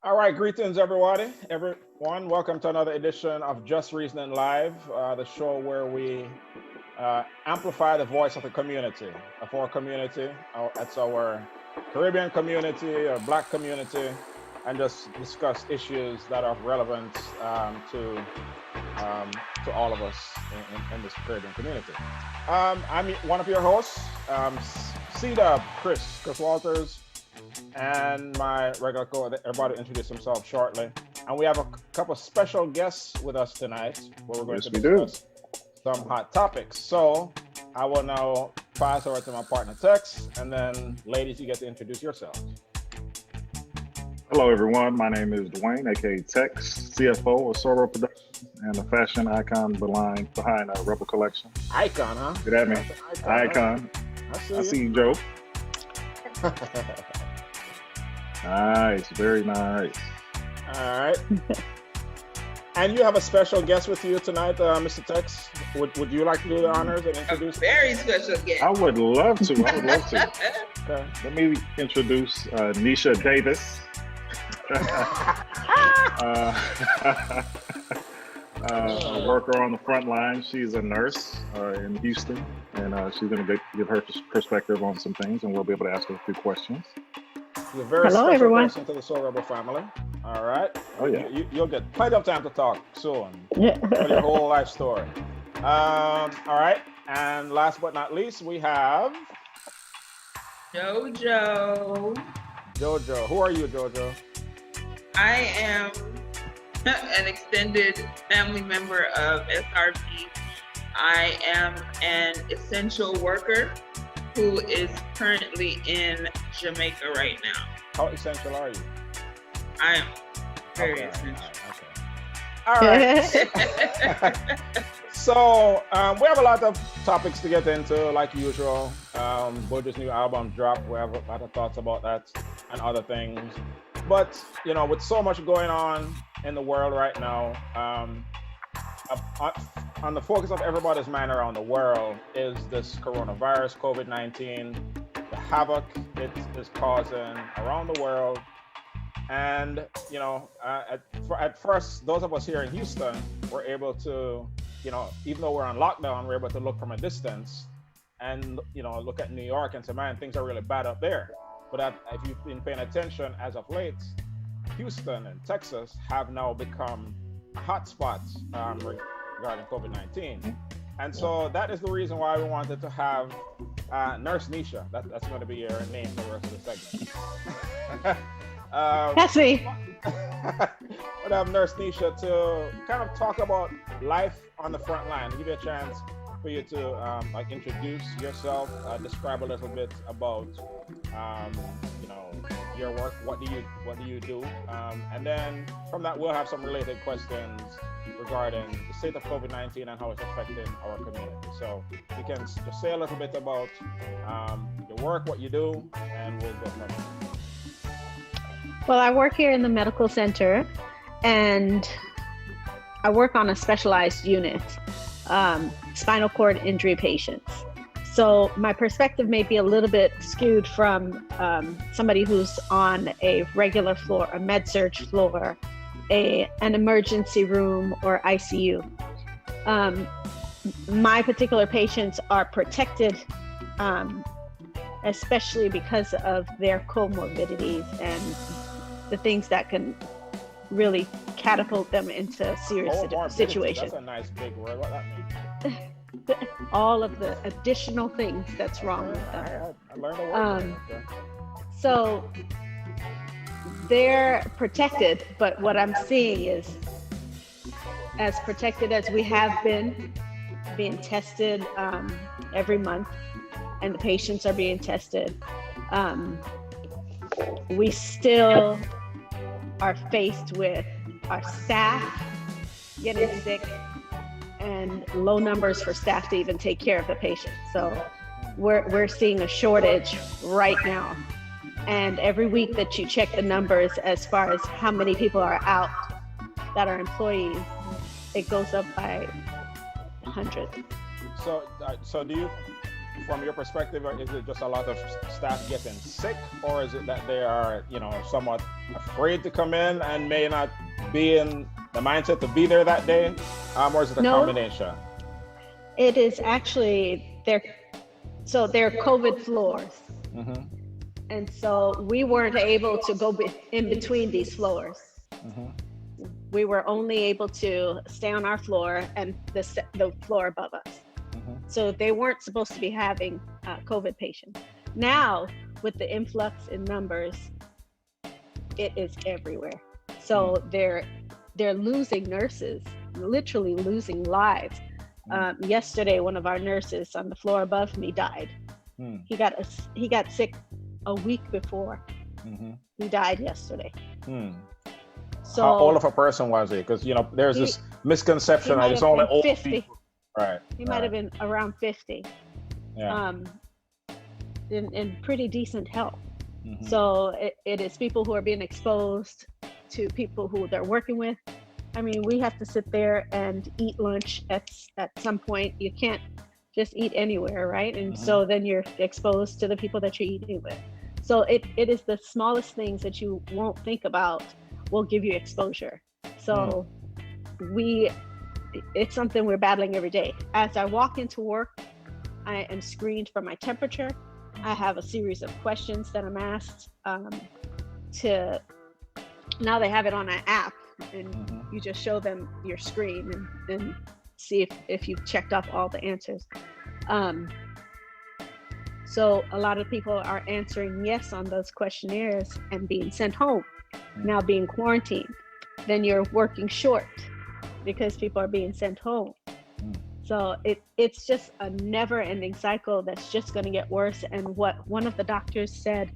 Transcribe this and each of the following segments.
All right, greetings, everybody. Everyone, welcome to another edition of Just Reasoning Live, the show where we amplify the voice of the community, of our community. It's our Caribbean community, our Black community, and just discuss issues that are of relevance to all of us in this Caribbean community. I'm one of your hosts, C-Dub, Chris Walters, and my regular everybody introduce themselves shortly. And we have a couple of special guests with us tonight where we're going to discuss some hot topics. So I will now pass over to my partner Tex, and then ladies, you get to introduce yourselves. Hello everyone, my name is Dwayne, aka Tex, CFO of Soro Productions and a fashion icon behind Rebel Collection. Icon, huh? Get at me. Icon. I see you, Joe. Nice, very nice. All right. And you have a special guest with you tonight, Mr. Tex. Would you like to do the honors and introduce? A very special guest. I would love to. Okay. Let me introduce Nisha Davis. A worker on the front line. She's a nurse in Houston, and she's going to give her perspective on some things, and we'll be able to ask her a few questions. She's a very Hello, special everyone. person to the Soul Rebel family. All right. Oh yeah. You'll get plenty of time to talk soon. Yeah. For your whole life story. All right. And last but not least, we have Jojo. Jojo. Who are you, Jojo? I am an extended family member of SRP. I am an essential worker who is currently in Jamaica right now. How essential are you? I am very Okay, essential. All right. So we have a lot of topics to get into, like usual. Buju's new album dropped. We have a lot of thoughts about that and other things. But with so much going on in the world right now, on the focus of everybody's mind around the world is this coronavirus, COVID-19, the havoc it is causing around the world. And, at first, those of us here in Houston were able to, even though we're on lockdown, we're able to look from a distance and, look at New York and say, man, things are really bad up there. But if you've been paying attention as of late, Houston and Texas have now become hotspots regarding COVID-19. And so that is the reason why we wanted to have Nurse Nisha. That's going to be your name for the rest of the segment. That's me. We'll have Nurse Nisha to kind of talk about life on the front line, give you a chance for you to introduce yourself, describe a little bit about your work. What do you do? And then from that, we'll have some related questions regarding the state of COVID-19 and how it's affecting our community. So you can just say a little bit about your work, what you do, and we'll go from there. Well, I work here in the medical center, and I work on a specialized unit, spinal cord injury patients. So my perspective may be a little bit skewed from somebody who's on a regular floor, a med-surg floor, an emergency room, or ICU. My particular patients are protected, especially because of their comorbidities and the things that can really catapult them into a serious situation. That's a nice big word. What that means? All of the additional things that's wrong with them. I learned a word. So they're protected, but what I'm seeing is, as protected as we have been, being tested every month, and the patients are being tested, we still are faced with our staff getting sick and low numbers for staff to even take care of the patient. So we're seeing a shortage right now. And every week that you check the numbers as far as how many people are out that are employees, it goes up by 100. So do you from your perspective, is it just a lot of staff getting sick, or is it that they are, somewhat afraid to come in and may not be in the mindset to be there that day, or is it a combination? It is actually they're COVID floors, Mm-hmm. and so we weren't able to go in between these floors. Mm-hmm. We were only able to stay on our floor and the floor above us. Mm-hmm. So they weren't supposed to be having COVID patients. Now, with the influx in numbers, it is everywhere. So they're losing nurses, literally losing lives. Yesterday, one of our nurses on the floor above me died. He got sick a week before. Mm-hmm. He died yesterday. So how old of a person was he? Because there's this misconception that it's only old 50. people. Right. He might have been around 50. Yeah. In pretty decent health. Mm-hmm. So it is people who are being exposed to people who they're working with. I mean, we have to sit there and eat lunch at some point. You can't just eat anywhere, right? And so then you're exposed to the people that you're eating with. So it is the smallest things that you won't think about will give you exposure. So it's something we're battling every day. As I walk into work, I am screened for my temperature. I have a series of questions that I'm asked now they have it on an app, and you just show them your screen and see if you've checked off all the answers. So a lot of people are answering yes on those questionnaires and being sent home, now being quarantined. Then you're working short because people are being sent home. So it's just a never-ending cycle that's just going to get worse. And what one of the doctors said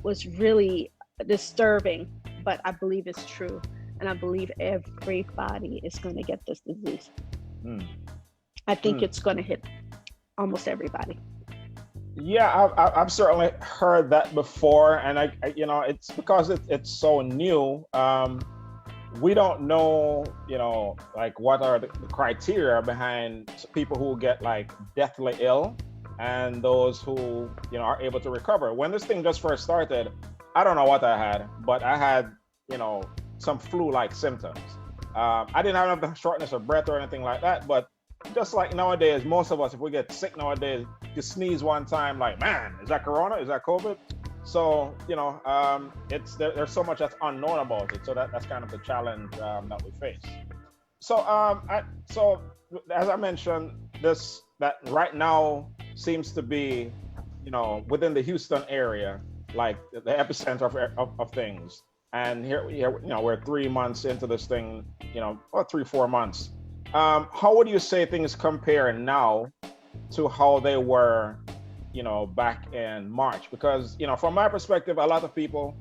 was really disturbing, but I believe it's true. And I believe everybody is going to get this disease. I think it's going to hit almost everybody. Yeah, I've certainly heard that before, and I it's because it's so new. We don't know, like what are the criteria behind people who get like deathly ill and those who, are able to recover. When this thing just first started, I don't know what I had, but I had, some flu-like symptoms. I didn't have the shortness of breath or anything like that, but just like nowadays, most of us, if we get sick nowadays, you sneeze one time, like, man, is that corona? Is that COVID? So, there's so much that's unknown about it. So that's kind of the challenge that we face. So, as I mentioned, that right now seems to be, within the Houston area, like the epicenter of things. And here, we're 3 months into this thing, or 3-4 months. How would you say things compare now to how they were, back in March? Because, from my perspective, a lot of people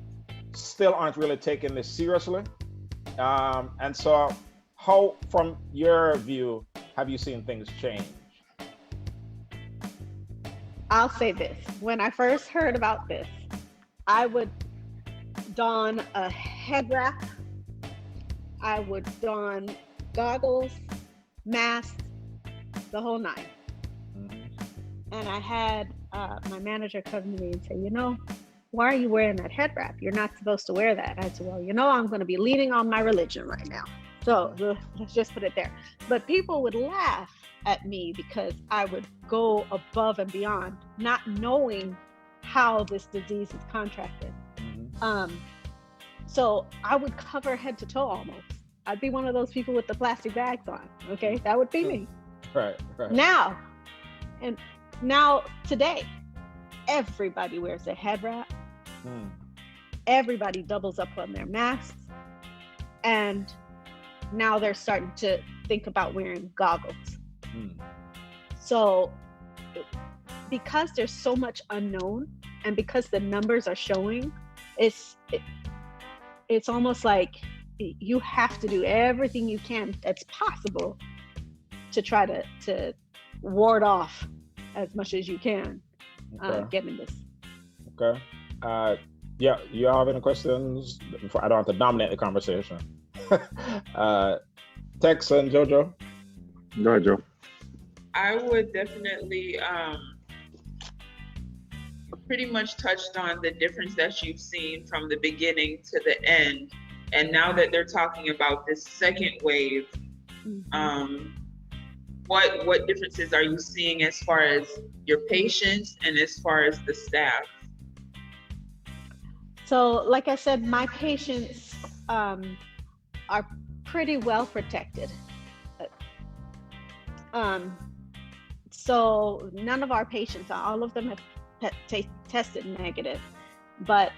still aren't really taking this seriously. And so how, from your view, have you seen things change? I'll say this. When I first heard about this, I would don a head wrap. I would don goggles, mask, the whole nine. And I had my manager come to me and say, why are you wearing that head wrap? You're not supposed to wear that. I said, well, I'm going to be leaning on my religion right now. So let's just put it there. But people would laugh at me because I would go above and beyond, not knowing how this disease is contracted. So I would cover head to toe almost. I'd be one of those people with the plastic bags on. Okay, that would be me. Right. Now today, everybody wears a head wrap. Everybody doubles up on their masks, and now they're starting to think about wearing goggles. So because there's so much unknown, and because the numbers are showing, it's almost like you have to do everything you can that's possible to try to ward off as much as you can getting this. Okay. Yeah, you all have any questions? I don't have to dominate the conversation. Tex and Jojo. Go ahead, Joe. I would definitely pretty much touched on the difference that you've seen from the beginning to the end. And now that they're talking about this second wave, what differences are you seeing as far as your patients and as far as the staff? So, like I said, my patients are pretty well protected. So none of our patients, all of them have tested negative. But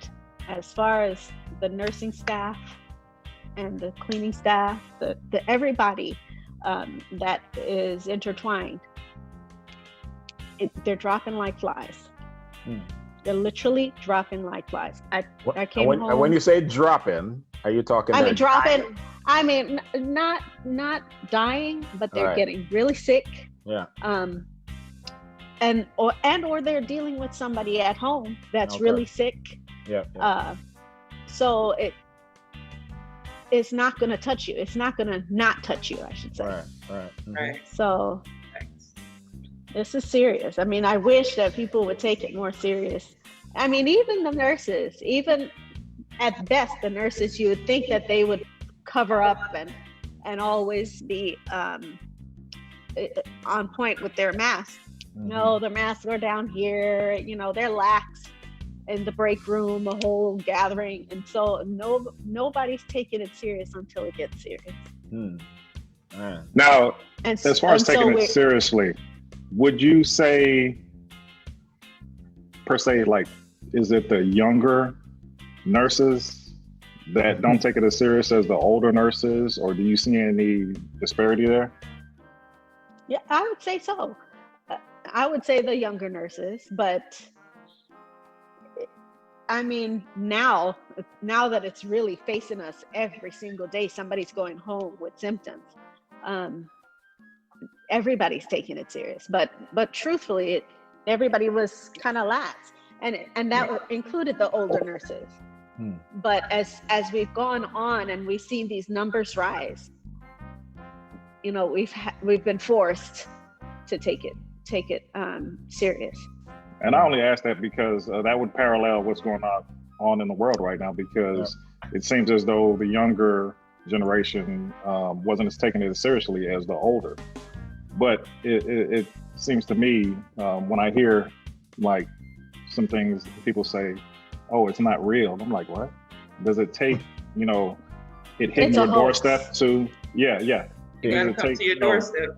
as far as the nursing staff and the cleaning staff, the everybody that is intertwined, they're dropping like flies. They're literally dropping like flies. I came home. And when you say dropping, are you talking? I mean dropping. I mean not dying, but they're getting really sick. Yeah. Or they're dealing with somebody at home that's really sick. Yeah. So it's not going to touch you. It's not going to not touch you, I should say. Right. Mm-hmm. Right. So this is serious. I mean, I wish that people would take it more serious. I mean, even the nurses, even at best, the nurses, you would think that they would cover up and always be on point with their masks. No, the masks are down here, they're lax in the break room, a whole gathering. And so nobody's taking it serious until it gets serious. Now, as far as taking it seriously, would you say, per se, like, is it the younger nurses that don't take it as serious as the older nurses, or do you see any disparity there? Yeah, I would say so. I would say the younger nurses, but I mean, now that it's really facing us every single day, somebody's going home with symptoms. Everybody's taking it serious, but truthfully, everybody was kind of lax, and that included the older nurses. But as we've gone on and we've seen these numbers rise, we've been forced to take it serious. And I only ask that because that would parallel what's going on in the world right now, because it seems as though the younger generation wasn't as taking it as seriously as the older. But it seems to me, when I hear like some things people say, oh, it's not real. I'm like, what? Does it take, it hitting your doorstep to, You gotta come to your doorstep.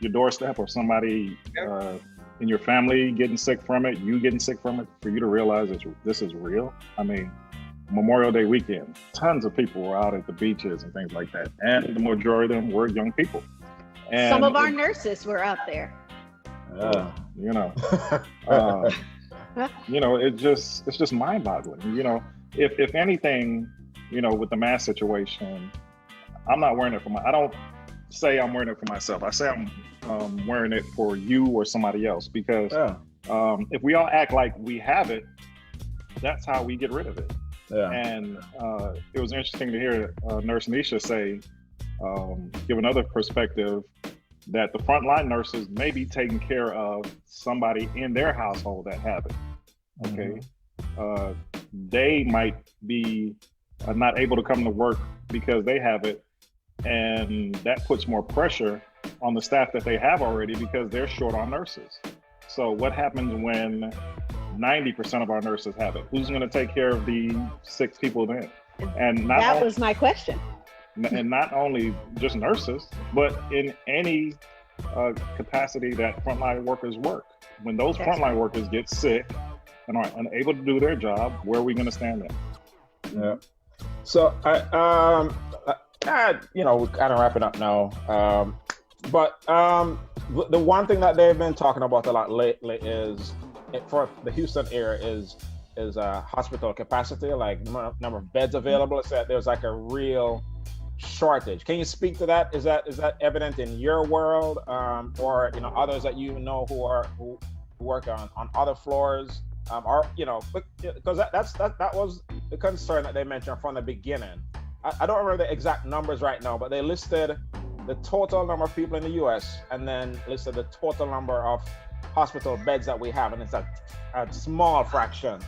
Your doorstep, or somebody in your family getting sick from it, you getting sick from it, for you to realize this is real. I mean, Memorial Day weekend, tons of people were out at the beaches and things like that. And the majority of them were young people. And some of our nurses were out there. It's just mind-boggling. If anything, with the mask situation, I'm not wearing it I don't say I'm wearing it for myself. I say I'm wearing it for you or somebody else, because if we all act like we have it, that's how we get rid of it. And it was interesting to hear Nurse Nisha say, give another perspective, that the frontline nurses may be taking care of somebody in their household that have it. Okay, they might be not able to come to work because they have it, and that puts more pressure on the staff that they have already, because they're short on nurses. So what happens when 90% of our nurses have it? Who's going to take care of the 6 people then? And that was my question. And not only just nurses, but in any capacity that frontline workers work. When those frontline workers get sick and are unable to do their job, where are we going to stand then? Yeah. So we're kind of wrapping up now. But the one thing that they've been talking about a lot lately is, for the Houston area, is hospital capacity, like number of beds available. It's that there's like a real shortage. Can you speak to that? Is that evident in your world, or others that who work on other floors, or because that was the concern that they mentioned from the beginning. I don't remember the exact numbers right now, but they listed the total number of people in the US and then listed the total number of hospital beds that we have, and it's a small fraction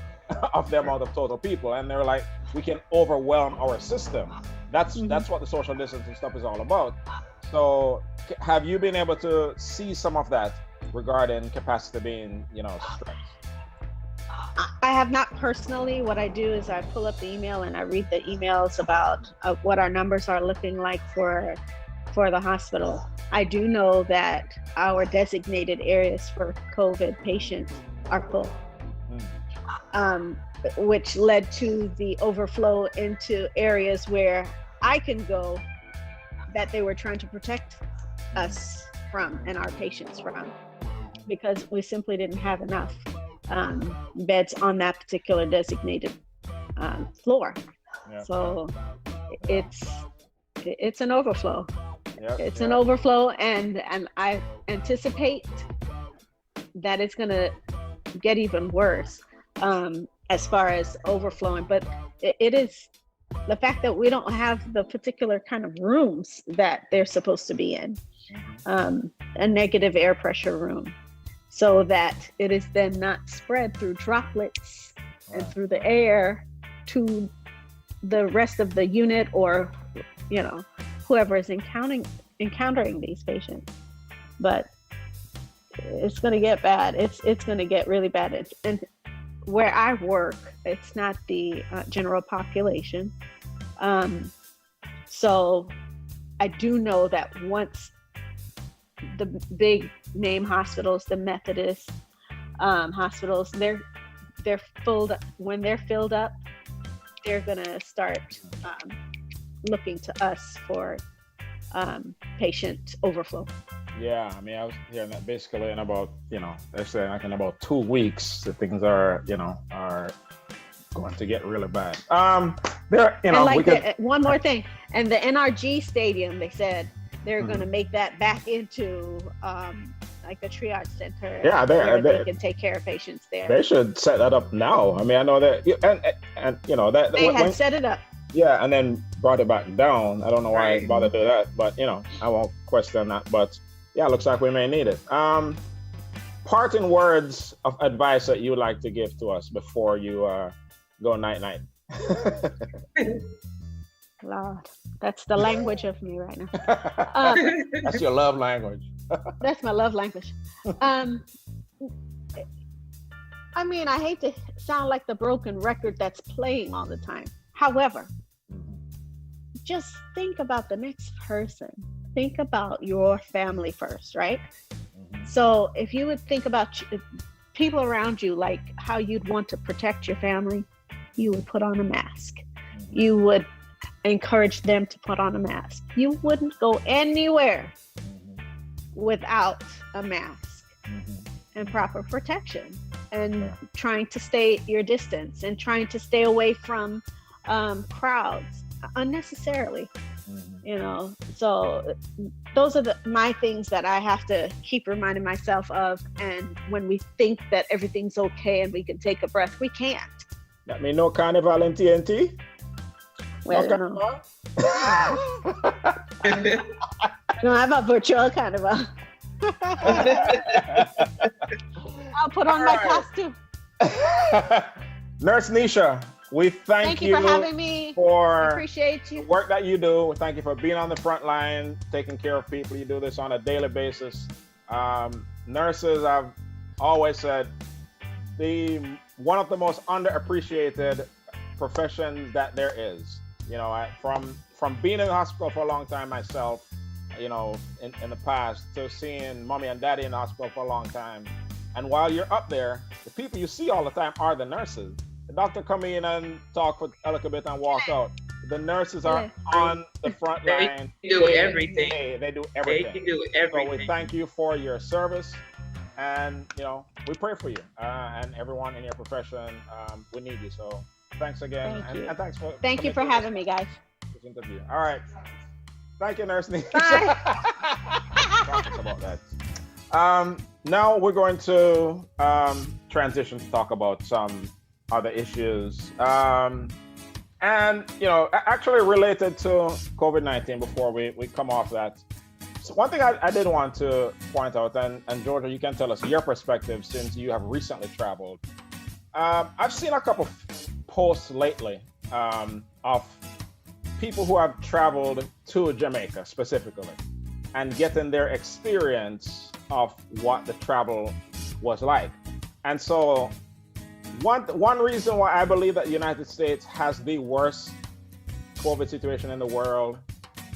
of the amount of total people. And they're like, we can overwhelm our system. That's what the social distancing stuff is all about. So have you been able to see some of that regarding capacity being, stretched? I have not personally. What I do is I pull up the email and I read the emails about what our numbers are looking like for the hospital. I do know that our designated areas for COVID patients are full, which led to the overflow into areas where I can go that they were trying to protect us from and our patients from, because we simply didn't have enough beds on that particular designated floor. Yeah. So it's an overflow. Yep, it's an overflow, and I anticipate that it's gonna get even worse as far as overflowing. But it is the fact that we don't have the particular kind of rooms that they're supposed to be in, a negative air pressure room, so that it is then not spread through droplets and through the air to the rest of the unit, or whoever is encountering these patients. But it's going to get bad. It's going to get really bad. And where I work, it's not the general population. So I do know that once the big name hospitals, the Methodist hospitals, they're filled up. When they're filled up, they're going to start looking to us for patient overflow. Yeah, I mean, I was hearing that basically in about, they're saying like in about 2 weeks, the things are, are going to get really bad. One more thing, and the NRG stadium, they said they're going to make that back into like a triage center. Yeah, they can take care of patients there. They should set that up now. I mean, I know that, and that they had set it up. Yeah, and then brought it back down. I don't know why I bothered to do that, but I won't question that. But yeah, looks like we may need it. Parting words of advice that you would like to give to us before you go night night. Lord, that's the language of me right now. That's your love language. That's my love language. I mean, I hate to sound like the broken record that's playing all the time. However, just think about the next person. Think about your family first, right? So if you would think about people around you, like how you'd want to protect your family, you would put on a mask. You would encourage them to put on a mask. You wouldn't go anywhere without a mask and proper protection, and trying to stay your distance and trying to stay away from crowds unnecessarily. So those are my things that I have to keep reminding myself of. And when we think that everything's okay and we can take a breath, we can't. That mean no carnival in TNT? Well, no. No, I'm a virtual carnival. I'll put on my costume. Nurse Nisha, we thank you for having me. For appreciate you. The work that you do. Thank you for being on the front line, taking care of people. You do this on a daily basis. Nurses, I've always said, one of the most underappreciated professions that there is. From being in the hospital for a long time myself, in the past, to seeing mommy and daddy in the hospital for a long time. And while you're up there, the people you see all the time are the nurses. The doctor come in and talk for a little bit and walk out. The nurses are on the front line. They do everything. They do everything. They do everything. So we thank you for your service, and we pray for you and everyone in your profession. We need you. So thanks again, and thanks for having me, guys. This interview. All right. Thank you, Nurse Nisha. Bye. About that. Now we're going to transition to talk about some other issues, and actually related to COVID-19. Before we come off that, So one thing I did want to point out, and Georgia, you can tell us your perspective since you have recently traveled. I've seen a couple posts lately of people who have traveled to Jamaica specifically and getting their experience of what the travel was like. And so one reason why I believe that the United States has the worst COVID situation in the world,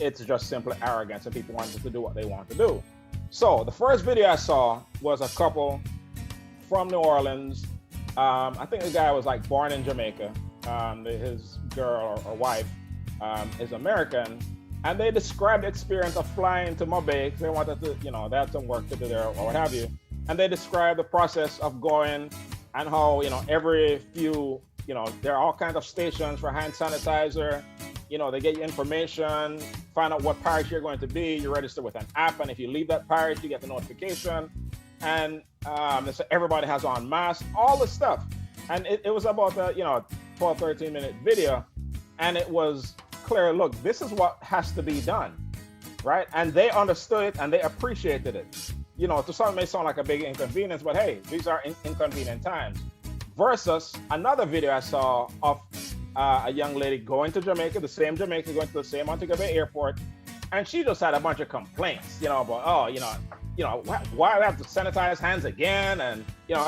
it's just simply arrogance and people wanting to do what they want to do. So the first video I saw was a couple from New Orleans. I think the guy was like born in Jamaica. His girl or wife is American, and they described the experience of flying to Mobay. They wanted to, they had some work to do there or what have you. And they described the process of going and how, every few, there are all kinds of stations for hand sanitizer. They get you information, find out what parish you're going to be. You register with an app, and if you leave that parish, you get the notification. And so everybody has on masks, all this stuff. And it was about a 12, 13-minute video, and it was clear. Look, this is what has to be done, right? And they understood it and they appreciated it. To some it may sound like a big inconvenience, but hey, these are inconvenient times. Versus another video I saw of a young lady going to Jamaica, the same Jamaica, going to the same Montego Bay airport, and she just had a bunch of complaints, about why I have to sanitize hands again, and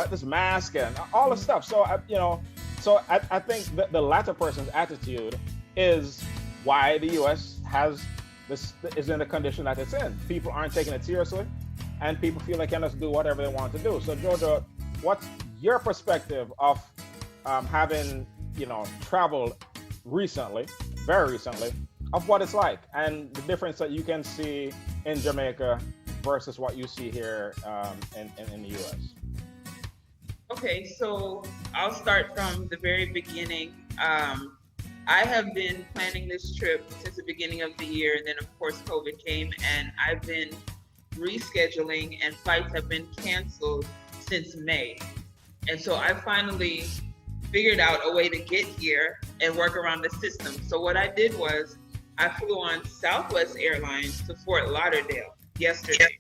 this mask and all the stuff. So I think the latter person's attitude is why the U.S. is in the condition that it's in. People aren't taking it seriously, and people feel they can just do whatever they want to do. So Georgia, what's your perspective of having traveled recently, very recently, of what it's like and the difference that you can see in Jamaica versus what you see here in the U.S.? Okay, so I'll start from the very beginning. I have been planning this trip since the beginning of the year, and then of course COVID came, and I've been rescheduling, and flights have been canceled since May. And so I finally figured out a way to get here and work around the system. So what I did was I flew on Southwest Airlines to Fort Lauderdale yesterday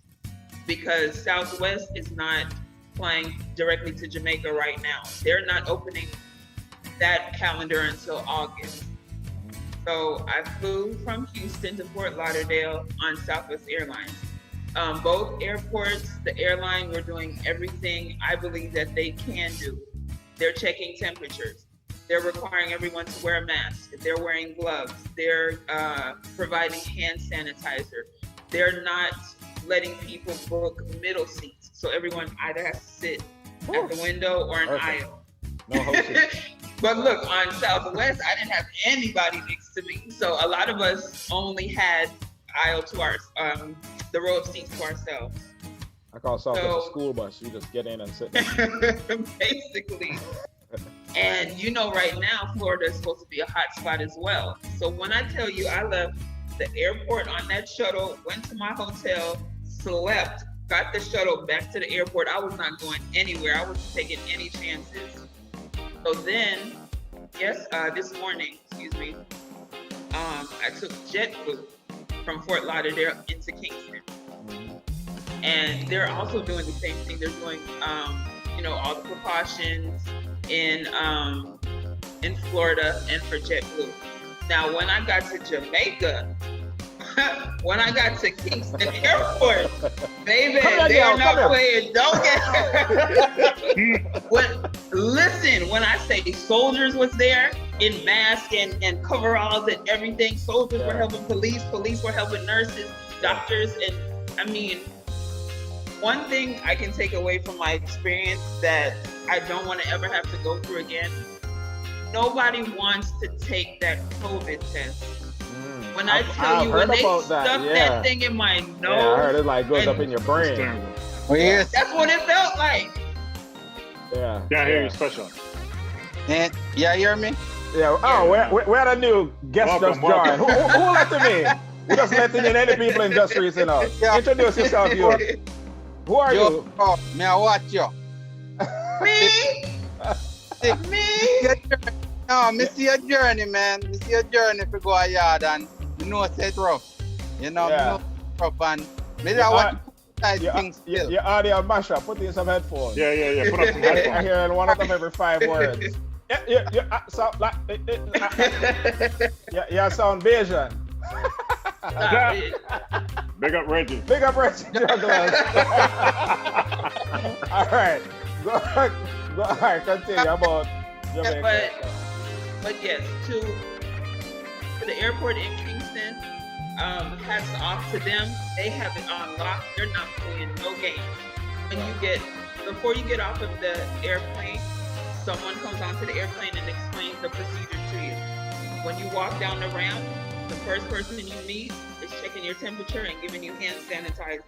because Southwest is not flying directly to Jamaica right now. They're not opening that calendar until August. So I flew from Houston to Fort Lauderdale on Southwest Airlines. Both airports, the airline, were doing everything I believe that they can do. They're checking temperatures. They're requiring everyone to wear a mask. They're wearing gloves. They're providing hand sanitizer. They're not letting people book middle seats. So everyone either has to sit at the window or an aisle. No hosting. But look, on Southwest, I didn't have anybody next to me. So a lot of us only had aisle to our, the row of seats to ourselves. I call Southwest a school bus. You just get in and sit down. Basically. And right now, Florida is supposed to be a hot spot as well. So when I tell you I left the airport on that shuttle, went to my hotel, slept, got the shuttle back to the airport, I was not going anywhere. I wasn't taking any chances. So then, this morning, I took JetBlue from Fort Lauderdale into Kingston. And they're also doing the same thing. They're doing, all the precautions in Florida and for JetBlue. Now, when I got to Jamaica, when I got to Kingston Airport, baby, they're not playing. Don't get listen, when I say soldiers was there in masks and coveralls and everything, soldiers were helping police were helping nurses, doctors, and I mean, one thing I can take away from my experience that I don't want to ever have to go through again, nobody wants to take that COVID test. When I tell you, when they stuck that thing in my nose. Yeah, I heard it goes up in your brain. Oh, yes. That's what it felt like. Yeah, I hear you, special. And, you hear me? Yeah. Oh, we had a new guest just joined. Who let them in? We just letting in any people in just recently. Introduce yourself, you. Who are you? Oh, may I watch you? Me? Me? No, I see your journey, man. I see your journey to go a yard and you know it's rough. I know it's rough and Me Yeah, I watch side Your, things still. your audio mash up. Put in some headphones. Yeah. Put up some I headphones. hear one of them every 5 words. Yeah. So like, yeah, sound Bayesian. Stop it. Big up Reggie. Big up, Rich Jugglers. All right, go. All right, continue about Jamaica. But yes, to the airport in Kingston, hats off to them. They have it on lock. They're not playing no games. Before you get off of the airplane, someone comes onto the airplane and explains the procedure to you. When you walk down the ramp, the first person you meet is checking your temperature and giving you hand sanitizer.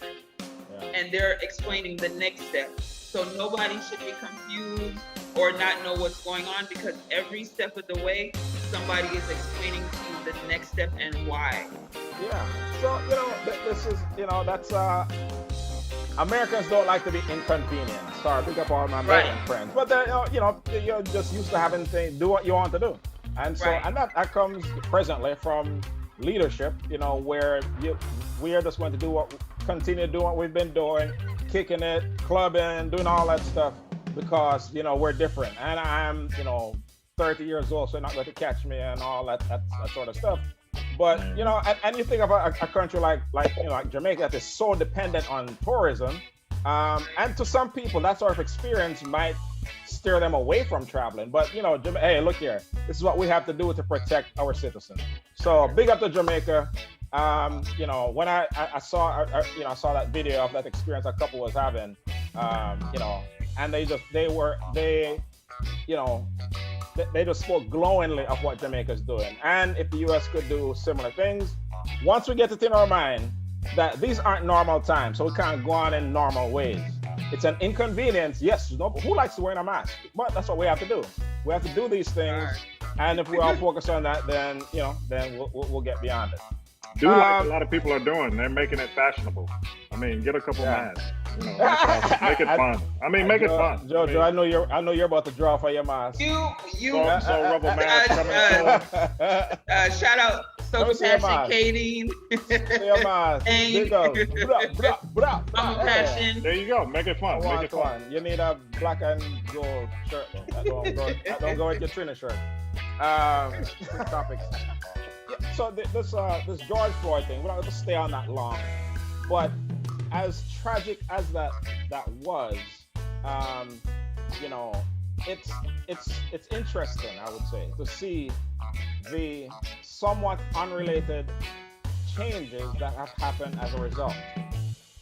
Yeah. And they're explaining the next step. So nobody should be confused or not know what's going on, because every step of the way, somebody is explaining to you the next step and why. Yeah. So this is that's Americans don't like to be inconvenienced. Sorry, pick up all my American friends, but you're just used to having things do what you want to do, and so and that comes presently from leadership. Where we are just going to continue doing what we've been doing, kicking it, clubbing, doing all that stuff because we're different, and I'm 30 years old, so you're not going to catch me and all that sort of stuff. But and you think of a country like Jamaica that is so dependent on tourism, and to some people that sort of experience might steer them away from traveling. But hey, look here, this is what we have to do to protect our citizens. So big up to Jamaica. When I saw that video of that experience a couple was having, and they just spoke glowingly of what Jamaica's doing. And if the U.S. could do similar things, once we get it in our mind that these aren't normal times, so we can't go on in normal ways. It's an inconvenience. Yes, who likes wearing a mask? But that's what we have to do. We have to do these things, and if we all focus on that, then we'll get beyond it. Do like a lot of people are doing. They're making it fashionable. I mean, get a couple masks. Make it fun. Make it fun. Jojo, I know you're about to draw for your mask. You so rubber mask coming soon. Shout out Sofa Passion, Katie. Your mask. And Mama Passion. There you go. Make it fun. Make it fun. You need a black and gold shirt. That don't go with your Trina shirt. Topics. So this George Floyd thing, we're not going to stay on that long, but as tragic as that was, it's interesting, I would say, to see the somewhat unrelated changes that have happened as a result.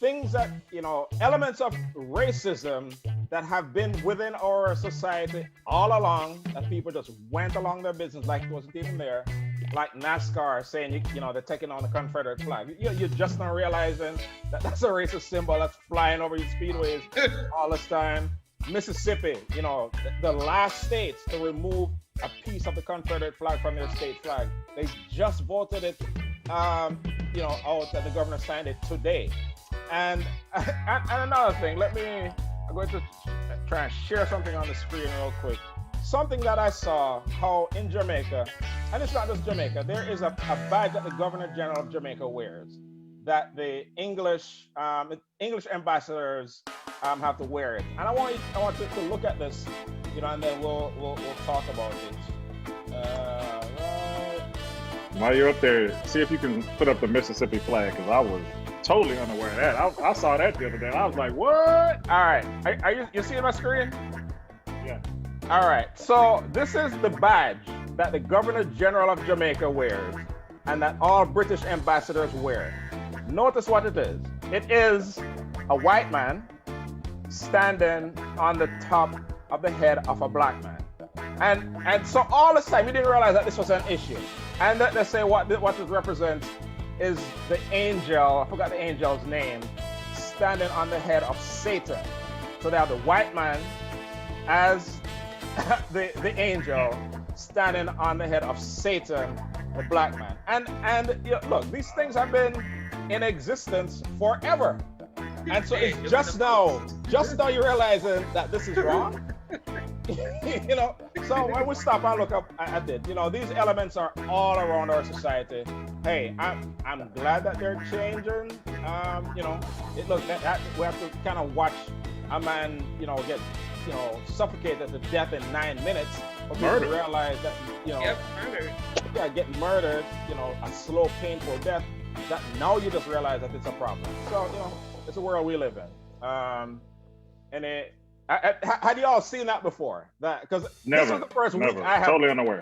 Things that, elements of racism that have been within our society all along, that people just went along their business like it wasn't even there. Like NASCAR saying, they're taking on the Confederate flag. You're just not realizing that that's a racist symbol that's flying over your speedways all this time. Mississippi, the last states to remove a piece of the Confederate flag from their state flag. They just voted it, out that the governor signed it today. And another thing, I'm going to try and share something on the screen real quick. Something that I saw, how in Jamaica, and it's not just Jamaica, there is a badge that the Governor General of Jamaica wears that the English ambassadors have to wear it. And I want to look at this, and then we'll talk about it. Right. While you're up there, see if you can put up the Mississippi flag, because I was totally unaware of that. I saw that the other day. I was like, what? All right. Are you seeing my screen? Yeah. All right. So this is the badge that the Governor General of Jamaica wears and that all British ambassadors wear. Notice what it is. It is a white man standing on the top of the head of a black man. And so all this time, we didn't realize that this was an issue. And let's say what it represents is the angel, I forgot the angel's name, standing on the head of Satan. So they have the white man as the angel standing on the head of Satan, the black man. And look, these things have been in existence forever. And so it's just now you're realizing that this is wrong. So when we stop and look up at it, these elements are all around our society. hey, I'm glad that they're changing. You know, look that we have to kind of watch a man, you know, get suffocated to death in 9 minutes. For people to realize that Murdered. yeah, getting murdered, you know, a slow, painful death. That now you just realize that it's a problem. So you know, it's a world we live in. And had you all seen that before? That because this was the first week I have. Totally unaware.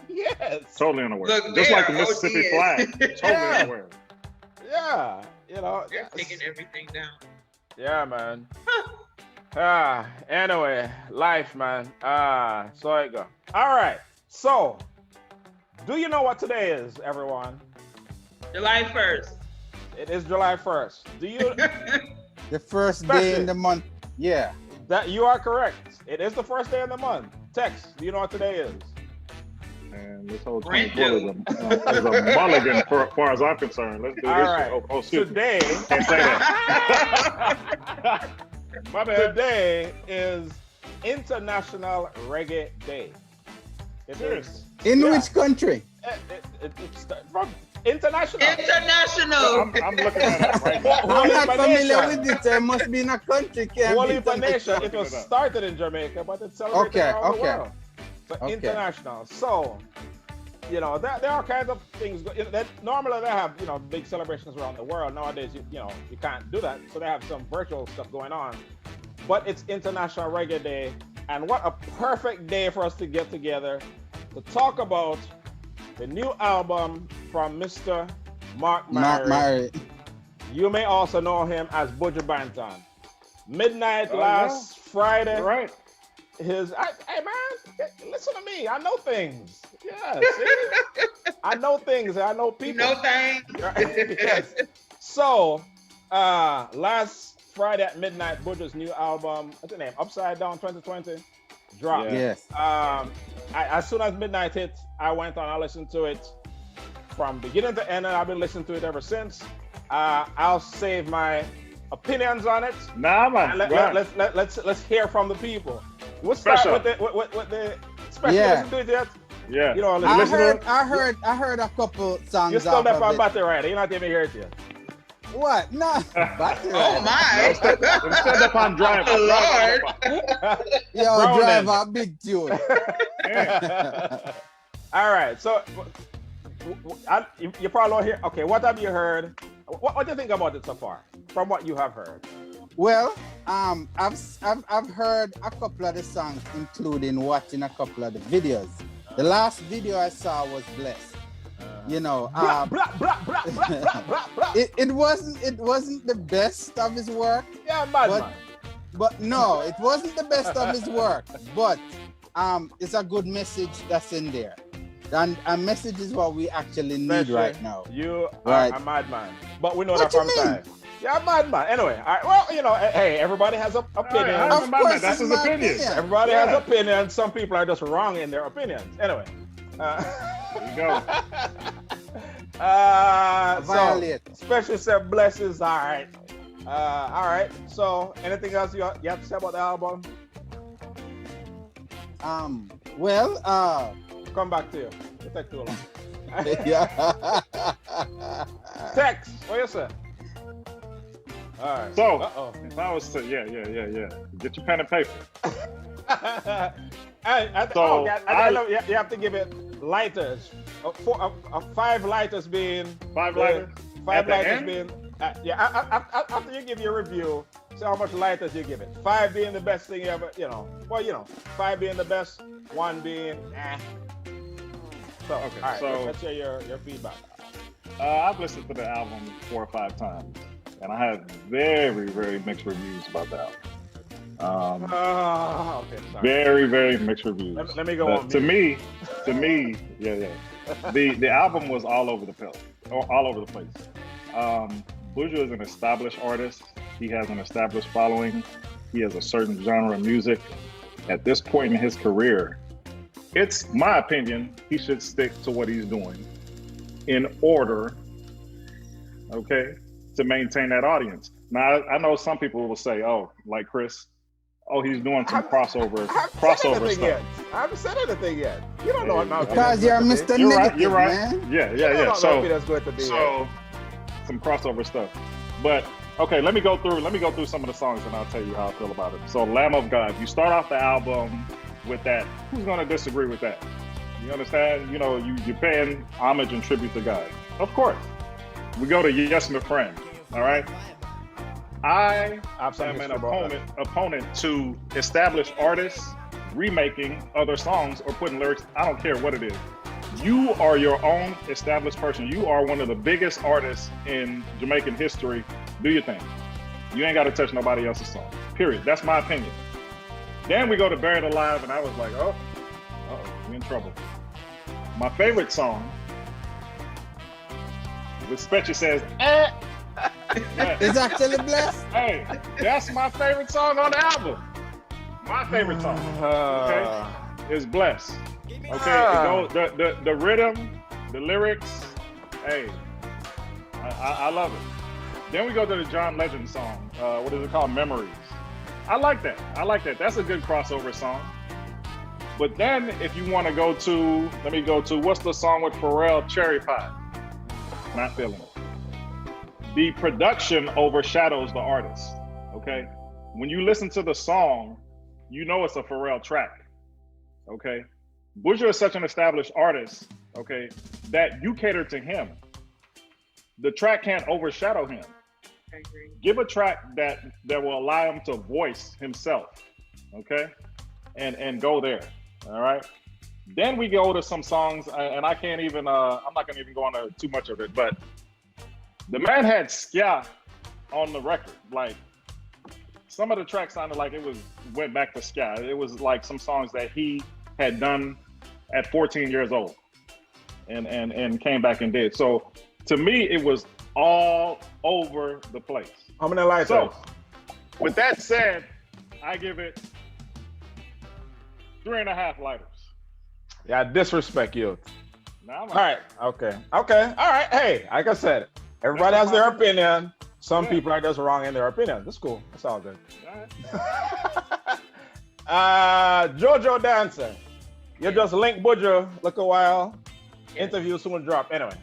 Yes. Totally unaware. Look, Just like the there, Mississippi OG flag. is. Totally Yeah. unaware. Yeah. You know. They're taking everything down. Yeah, man. Anyway, life, man. So I go. All right. So, do you know what today is, everyone? July 1st. It is July 1st. Do you? The first day in the month. Yeah. That you are correct. It is the first day of the month. Tex, do you know what today is? And this whole Brand 2012 is a mulligan as far as I'm concerned. Let's do All this. right. Oh, excuse me. Today, Can't say that. My bad. today is International Reggae Day. It is. In Yeah. which country? It's from international. International. I'm looking at it right now. I'm not familiar Nation. with it. It must be in a country. Can't Whole be heap of international. nation. It was started in Jamaica, but it's celebrated Okay, around the okay. world. So Okay. international. So, you know, there are kinds of things. Normally they have, you know, big celebrations around the world. Nowadays, you know, you can't do that. So they have some virtual stuff going on. But it's International Reggae Day, and what a perfect day for us to get together to talk about the new album from Mr. Mark Mary. You may also know him as Buju Banton. Midnight last Friday. Right. Hey man, listen to me. I know things. Yeah, see? I know things. I know people. No thanks. Yes. So, last Friday at midnight, Buju's new album, what's the name? Upside Down 2020 dropped. Yeah. Yes. As soon as midnight hit, I went on. I listened to it from beginning to end, and I've been listening to it ever since. I'll save my opinions on it. Nah, man. Let's hear from the people. We'll start with the special. Yeah. Listen to it yet? Yeah. You know, I listen to it. heard a couple songs. You're still off there of on it. battery rider. You're not even here yet. What? No. Battery Oh rider. my. Instead upon drive. Lord. Yo, Brown drive then. a big tune. All right. So you probably don't hear. Okay, what have you heard? What do you think about it so far? From what you have heard. Well, I've heard a couple of the songs, including watching a couple of the videos. The last video I saw was Blessed. You know, Blah, blah, blah, blah, blah, blah, blah, blah. it wasn't the best of his work, Yeah, madman. but no, it wasn't the best of his work. But it's a good message that's in there, and a message is what we actually need Especially right now. You Right. are a madman. But we know What that from you mean? time. Yeah, a madman. Anyway, all right, well, you know, hey, everybody has an opinion. All right, Of course, that's it's his my opinion. Everybody Yeah. has opinions. Some people are just wrong in their opinions. Anyway. There you go. So, Violate. Special said blessings. All right. All right. So, anything else you have to say about the album? Well, Come back to you. It take too long. yeah. Text. What you say? All right. So, Uh-oh. if I was to, yeah. Get your pen and paper. You have to give it lighters. 5 lighters being 5 lighters? Five At the lighters end? being after you give your review, say how much lighters you give it. 5 being the best thing you ever, you know. Well, you know, 5 being the best, 1 being So, Okay, all right, so- let's hear your feedback. I've listened to the album 4 or 5 times, and I have very, very mixed reviews about the album. Okay, sorry. Very, very mixed reviews. Let me go on To mute. me, yeah. The album was all over the place. Buju is an established artist. He has an established following. He has a certain genre of music. At this point in his career, it's my opinion, he should stick to what he's doing in order, okay, to maintain that audience. Now, I know some people will say, oh, like Chris, oh, he's doing some crossover I haven't said anything stuff. yet. I haven't said anything yet. You don't know what my opinion Because is you're going to be. Mr. You're right. Negative, You're right. man. Yeah, You don't know what my So, opinion is going to be yet. so some crossover stuff. But okay, let me go through some of the songs and I'll tell you how I feel about it. So Lamb of God, you start off the album with that. Who's gonna disagree with that? You understand? You know, you're paying homage and tribute to God. Of course. We go to Yes, My Friend. All right. I am an opponent to established artists remaking other songs or putting lyrics. I don't care what it is. You are your own established person. You are one of the biggest artists in Jamaican history. Do your thing. You ain't got to touch nobody else's song. Period. That's my opinion. Then we go to Buried Alive, and I was like, oh, we're in trouble. My favorite song, which Spetcher says, It's actually blessed. Hey, that's my favorite song on the album. My favorite song. Okay, is Blessed. Okay, it goes the rhythm, the lyrics. Hey, I love it. Then we go to the John Legend song. What is it called? Memories. I like that. That's a good crossover song. But then if you want to go to, let me go to, what's the song with Pharrell, Cherry Pie? Not feeling it. The production overshadows the artist, okay? When you listen to the song, you know it's a Pharrell track, okay? Buju is such an established artist, okay, that you cater to him. The track can't overshadow him. I agree. Give a track that will allow him to voice himself, okay? And go there, all right? Then we go to some songs, and I can't even, I'm not gonna even go into too much of it, but the man had ska on the record. Like, some of the tracks sounded like went back to ska. It was like some songs that he had done at 14 years old and came back and did. So to me, it was all over the place. How many lighters? So with that said, I give it 3.5 lighters. Yeah, disrespect you. Now All right. Okay. All right. Hey, like I said, everybody has their opinion. Some people are just wrong in their opinion. That's cool. That's all good. Jojo Dancer. You just link Buju. Look a while. Interview soon drop. Anyway,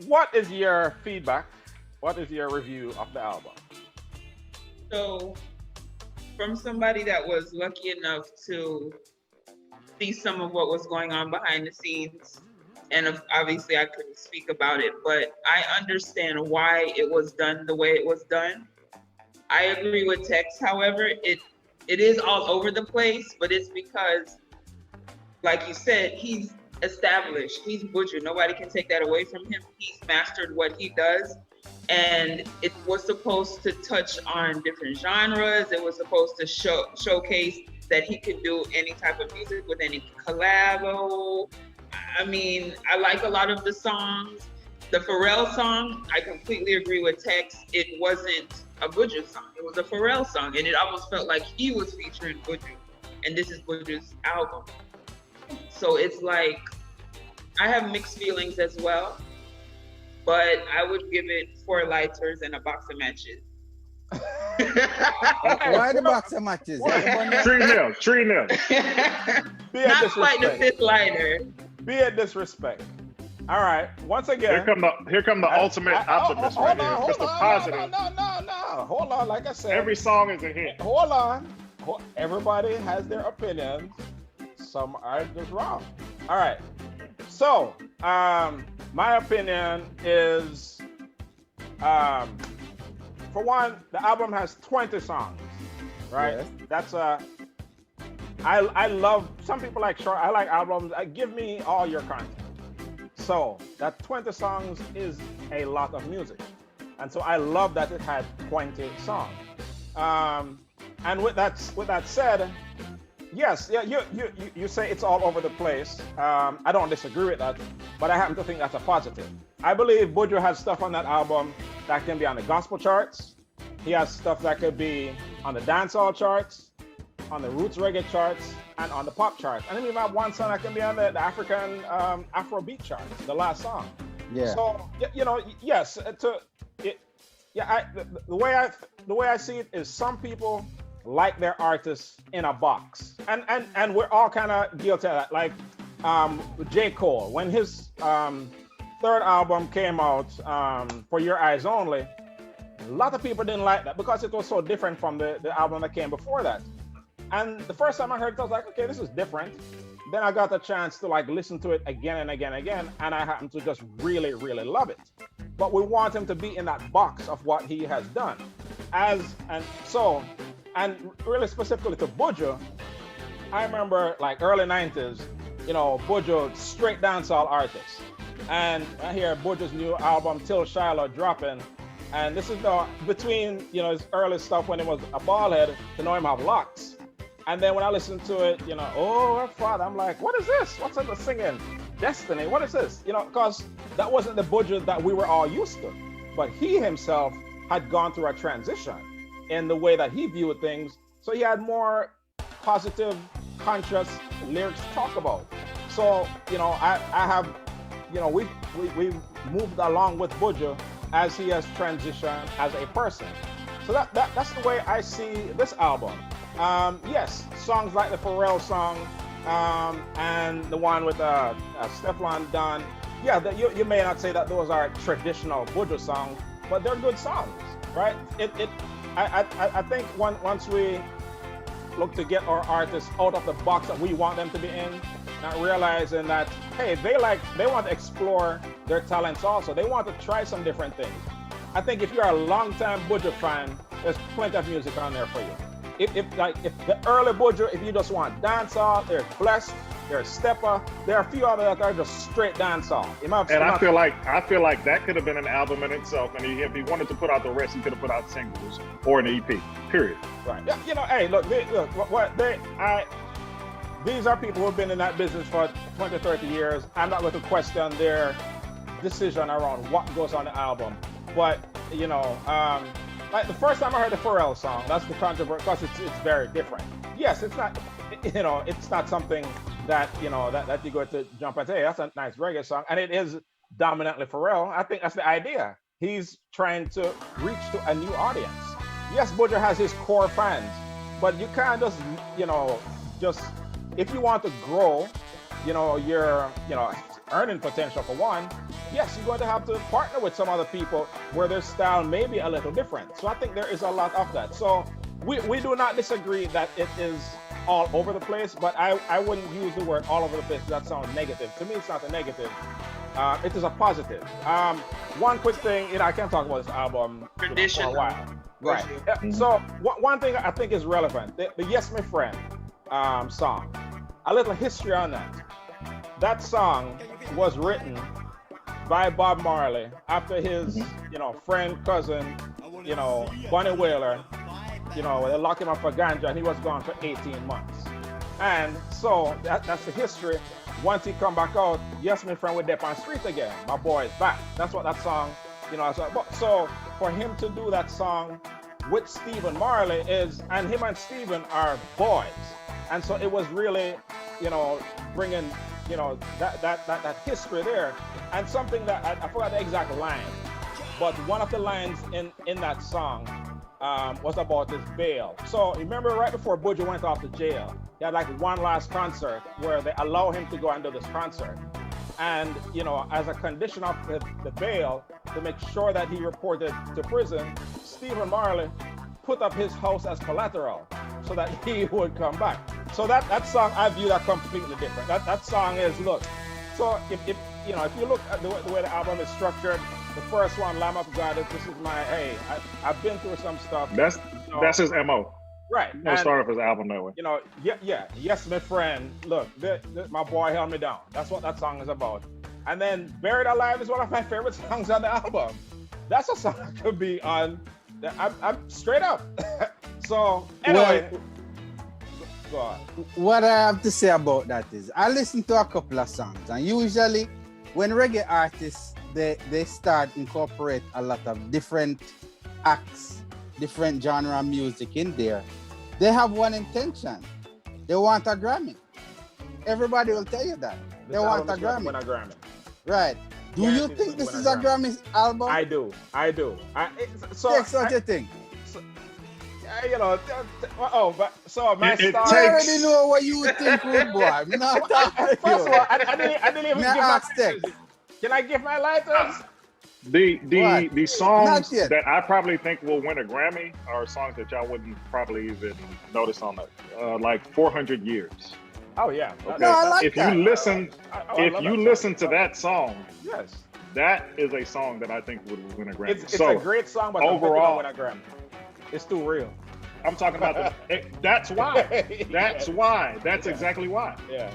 what is your feedback? What is your review of the album? So, from somebody that was lucky enough to see some of what was going on behind the scenes, and obviously I couldn't speak about it, but I understand why it was done the way it was done. I agree with Tex, however, it is all over the place, but it's because, like you said, he's established. He's Buju. Nobody can take that away from him. He's mastered what he does. And it was supposed to touch on different genres. It was supposed to showcase that he could do any type of music with any collabo. I mean, I like a lot of the songs. The Pharrell song, I completely agree with Tex. It wasn't a Buju song. It was a Pharrell song. And it almost felt like he was featuring Buju. And this is Buju's album. So it's like, I have mixed feelings as well. But I would give it 4 lighters and a box of matches. Why the box of matches? 3-0. Not quite the 5th lighter. Be a disrespect. All right. Once again, here come the ultimate optimist right here, Mr. Positive. No. Hold on. Like I said, every song is a hit. Hold on. Everybody has their opinions. Some are just wrong. All right. So, my opinion is, for one, the album has 20 songs, right? Yes. That's I love, some people like short, I like albums. Give me all your content. So that 20 songs is a lot of music. And so I love that it had 20 songs. And with that said, yes, yeah, you say it's all over the place. I don't disagree with that, but I happen to think that's a positive. I believe Buju has stuff on that album that can be on the gospel charts. He has stuff that could be on the dancehall charts, on the roots reggae charts, and on the pop charts. And then we have one song that can be on the African Afrobeat charts, the last song. Yeah. So, you know, yes, Yeah, the way I see it is some people like their artists in a box, and we're all kind of guilty of that. Like J. Cole, when his third album came out, For Your Eyes Only, a lot of people didn't like that because it was so different from the album that came before that. And the first time I heard it, I was like, okay, this is different. Then I got the chance to like listen to it again and again and again, and I happened to just really, really love it. But we want him to be in that box of what he has done. And really specifically to Buju, I remember like early 90s, you know, Buju, straight dancehall artist. And I hear Buju's new album, Till Shiloh, dropping. And this is between, you know, his early stuff when he was a bald head to know him have locks. And then when I listened to it, you know, oh, Father, I'm like, what is this? What's in the singing? Destiny, what is this? You know, because that wasn't the Buju that we were all used to. But he himself had gone through a transition in the way that he viewed things. So he had more positive, conscious lyrics to talk about. So, you know, I have, you know, we moved along with Buju as he has transitioned as a person. So that's the way I see this album. Yes, songs like the Pharrell song and the one with Stefan Don. Yeah, you may not say that those are traditional Buju songs, but they're good songs, right? I think once we look to get our artists out of the box that we want them to be in, not realizing that, hey, they want to explore their talents also. They want to try some different things. I think if you're a longtime Buju fan, there's plenty of music on there for you. If the early Buju, if you just want dancehall, there's Blessed, there's Stepper, there are a few others that are just straight dancehall. I feel like that could have been an album in itself, and if he wanted to put out the rest, he could have put out singles or an EP. Period. Right. Yeah. You know, hey, look, these are people who've been in that business for 20, 30 years. I'm not going to question their decision around what goes on the album, but you know. Like the first time I heard the Pharrell song, that's the controversy because it's very different. Yes, it's not, you know, it's not something that, you know, that you're going to jump and say, hey, that's a nice reggae song. And it is dominantly Pharrell. I think that's the idea. He's trying to reach to a new audience. Yes, Buju has his core fans, but you can't just, you know, if you want to grow, you know, your, you know, earning potential for one, yes, you're going to have to partner with some other people where their style may be a little different. So I think there is a lot of that. So we do not disagree that it is all over the place, but I wouldn't use the word all over the place. That sounds negative. To me, it's not a negative. It is a positive. One quick thing, you know, I can't talk about this album for a while. Right. Mm-hmm. So one thing I think is relevant, the Yes, My Friend song. A little history on that. That song was written by Bob Marley after his, you know, friend, cousin, you know, Bunny Wailer, you know, they locked him up for ganja and he was gone for 18 months. And so that's the history. Once he come back out, Yes, My Friend, we're there on street again. My boy is back. That's what that song, you know, so for him to do that song with Stephen Marley and him and Stephen are boys. And so it was really, you know, bringing, you know, that history there. And something that I forgot the exact line, but one of the lines in that song was about his bail. So remember right before Buju went off to jail, he had like one last concert where they allow him to go and do this concert. And, you know, as a condition of the bail, to make sure that he reported to prison, Stephen Marley put up his house as collateral so that he would come back. So that song, I view that completely different. That song is, look, so if you know, if you look at the way the album is structured, the first one, Lamb of God, this is my, hey, I've been through some stuff. That's his MO. Right. He'll start off his album that way. You know, Yes, My Friend, look, my boy held me down. That's what that song is about. And then Buried Alive is one of my favorite songs on the album. That's a song that could be on, I'm straight up. So, anyway. Well, what I have to say about that is, I listen to a couple of songs, and usually when reggae artists, they start incorporate a lot of different acts, different genre music in there, they have one intention. They want a Grammy. Everybody will tell you that. They want a Grammy. Win a Grammy. Right. Do you think this is a Grammy album? I do. Tex, what do you think? You know, but so my It stars. I already know what you think, good boy. I'm not talking to First of you. all, I didn't even May give I my ask Tex? lighters. Can I give my lighters? The songs Not yet. that I probably think will win a Grammy are songs that y'all wouldn't probably even notice on like 400 Years. Oh yeah. Okay. No, I like if that. you listen, I if love you that listen song. to that song, Yes. that is a song that I think would win a Grammy. It's a great song, but overall, I don't think it'll win a Grammy. It's too real. I'm talking about that's why. That's why. That's exactly why. Yeah.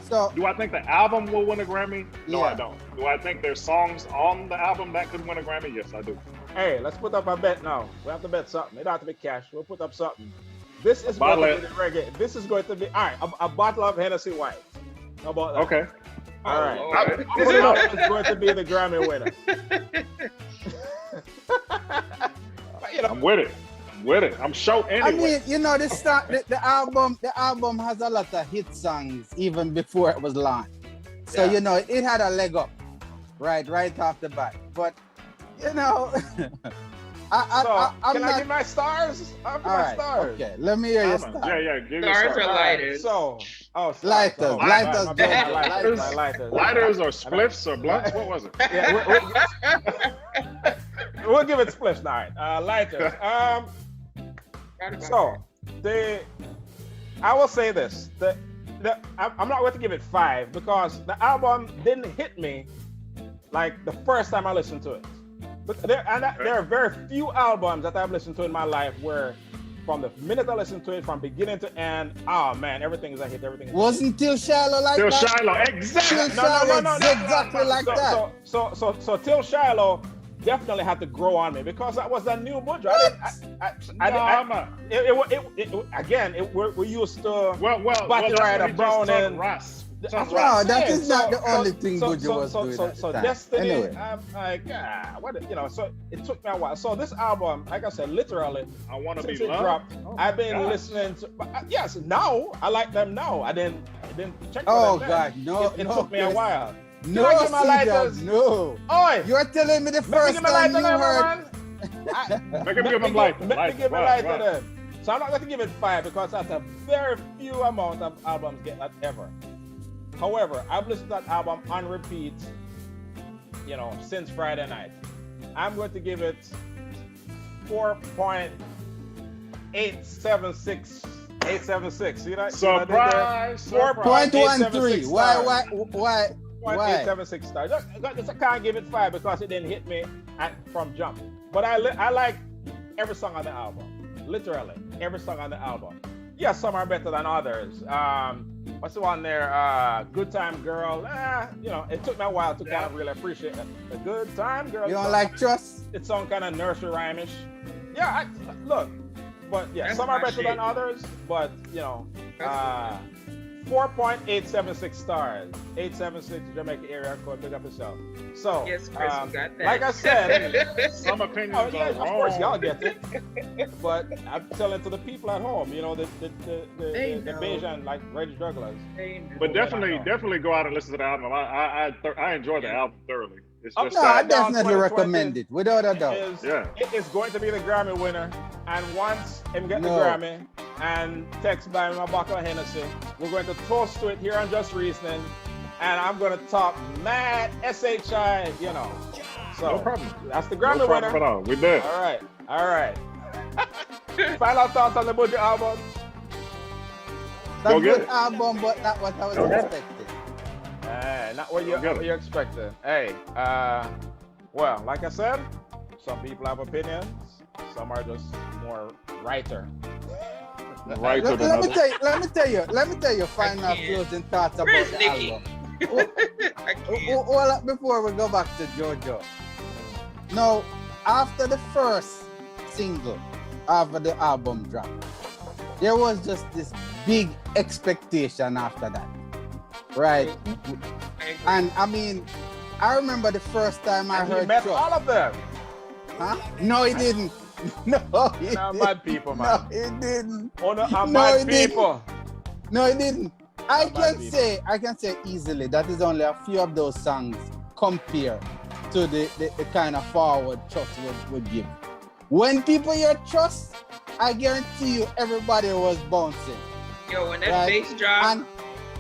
So, Do I think the album will win a Grammy? No, Yeah. I don't. Do I think there's songs on the album that could win a Grammy? Yes, I do. Hey, let's put up a bet now. We have to bet something. It don't have to be cash. We'll put up something. This is going to be the reggae. This is going to be all right. A bottle of Hennessy White. How about that? Okay. All right. Lord. This album is going to be the Grammy winner. You know, I'm with it. I'm with it. I'm sure anyway. I mean, you know, the album has a lot of hit songs even before it was launched. So, Yeah. you know, it had a leg up, right off the bat. But, you know, I'm can not... I give my stars? I'll give All my right, stars. okay. Let me hear your Yeah, start. yeah. Give Stars yourself. are All right, lighters. So, stars. Lighters, Oh, lighters, my bad, Jojo, lighters, lighters. lighters. Lighters or spliffs or blunts? What was it? Yeah, we'll give it splish night. Lighters. So I will say this: I'm not going to give it 5 because the album didn't hit me like the first time I listened to it. But there are very few albums that I've listened to in my life where, from the minute I listened to it, from beginning to end, oh man, everything is a hit. Everything is Wasn't Till Shiloh like Till that? Shiloh, exactly. Till Shiloh exactly like that. So Till Shiloh definitely had to grow on me because that was a new Buju. We used to Batty Rider, Brown and Russ. No, that is not the only thing Buju was doing at the time. Destiny, Anyway. I'm like, so it took me a while. So this album, like I said, literally, I want to be since it loved. dropped, Oh, I've been gosh. listening to. Yes, now I like them. Now I didn't check. For Oh, them God, then. no, It no, took me a Chris. while. No, Can I get my lighters? C-Dub, no. Oi, You're telling me the let me first give my time lighter, you heard... man. Make him give him lighter. Let me give my Right, lighter right. then. So I'm not going to give it 5 because that's a very few amount of albums get that ever. However, I've listened to that album on repeat, since Friday night. I'm going to give it 4.876. 876. See that? Surprise! Point Surprise! 1-3. Why? 0.876 stars. I can't give it 5 because it didn't hit me from jump. But I like every song on the album. Literally, every song on the album. Yeah, some are better than others. What's the one there? Good Time Girl. It took me a while to kind of really appreciate it. The Good Time Girl. You don't like Trust? It sounds kind of nursery rhymish. Yeah, look. But yeah, That's some are my better shit. than others. But 4.876 stars. 876 Jamaica area code. Big up yourself. So Yes, Chris, you got that. like I said, Some opinions oh yeah, are of wrong. course y'all get it. But I'm telling to the people at home, the They know. Bayesian like Reggie Douglas. But definitely go out and listen to the album. I enjoy the album thoroughly. It's Up just No, Upside I Down definitely 2020 recommend it, without a doubt. It is going to be the Grammy winner. And once him get the No. Grammy and text by my bottle of Hennessy, we're going to toast to it here on Just Reasoning. And I'm going to talk mad SHI, So no problem. that's the No Grammy problem winner. at all. We did. All right. Final thoughts on the Buju album? It's a Go get good it. album, but not what I was Go get it. expecting. Not what you're expecting. Hey, well, like I said, some people have opinions. Some are just more writer. Right to the Let me other. tell you final can't. closing thoughts about Where's the Nikki? album. I can't. Well, before we go back to JoJo. Now, after the first single after the album dropped, there was just this big expectation after that. Right? I agree. And I mean, I remember the first time I And he heard met Trust. all of them. Huh? No, he didn't. No, he Now, didn't. bad people, No, man. he didn't. Oh, no, I'm No, bad he didn't. people. No, he didn't. I Not bad can say easily that is only a few of those songs compare to the kind of forward trust would give. When people hear trust, I guarantee you everybody was bouncing. Yo, when that right? bass drop. And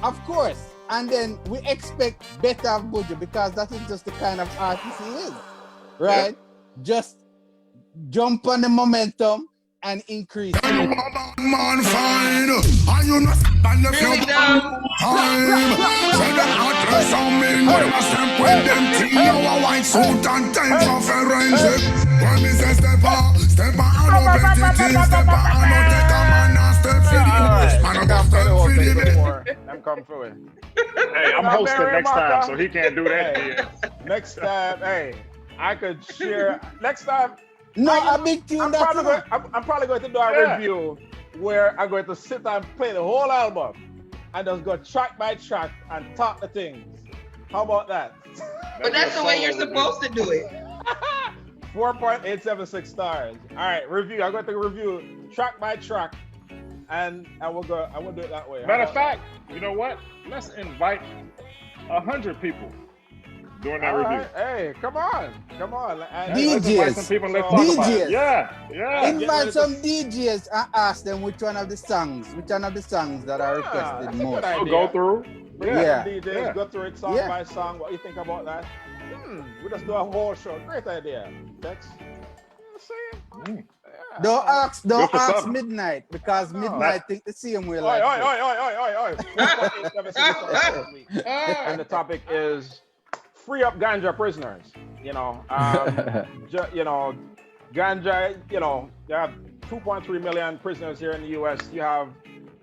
of course, and then we expect better of Buju because that is just the kind of artist he is. Right? Yeah. Just jump on the momentum and increase. Man fine, and you not stand up your time. Say the actors on me, when I step with them team, now a white suit and time for forensic. When me say step out, I know petty, step out, I know take a man and step for the man, I go step for the I'm coming through it. Hey, I'm hosting next time, so he can't do that. Hey, next time, hey, I could share. Next time, no, a big tune. I'm probably going to do a review where I'm going to sit and play the whole album and just go track by track and talk the things. How about that? But that's the way you're supposed to do it. 4.876 stars. All right, review. I'm going to review track by track, and I will do it that way. Matter of fact, you know what? Let's invite 100 people during that review. Hey, come on. DJs. Yeah. Invite some DJs and ask them which one of the songs that are requested most. So go through. DJs, go through it song by song. What do you think about that? We just do a whole show. Great idea. That's Don't ask Midnight because Midnight think the same way. Like and the topic is free up ganja prisoners. Ganja. You have 2.3 million prisoners here in the U.S. You have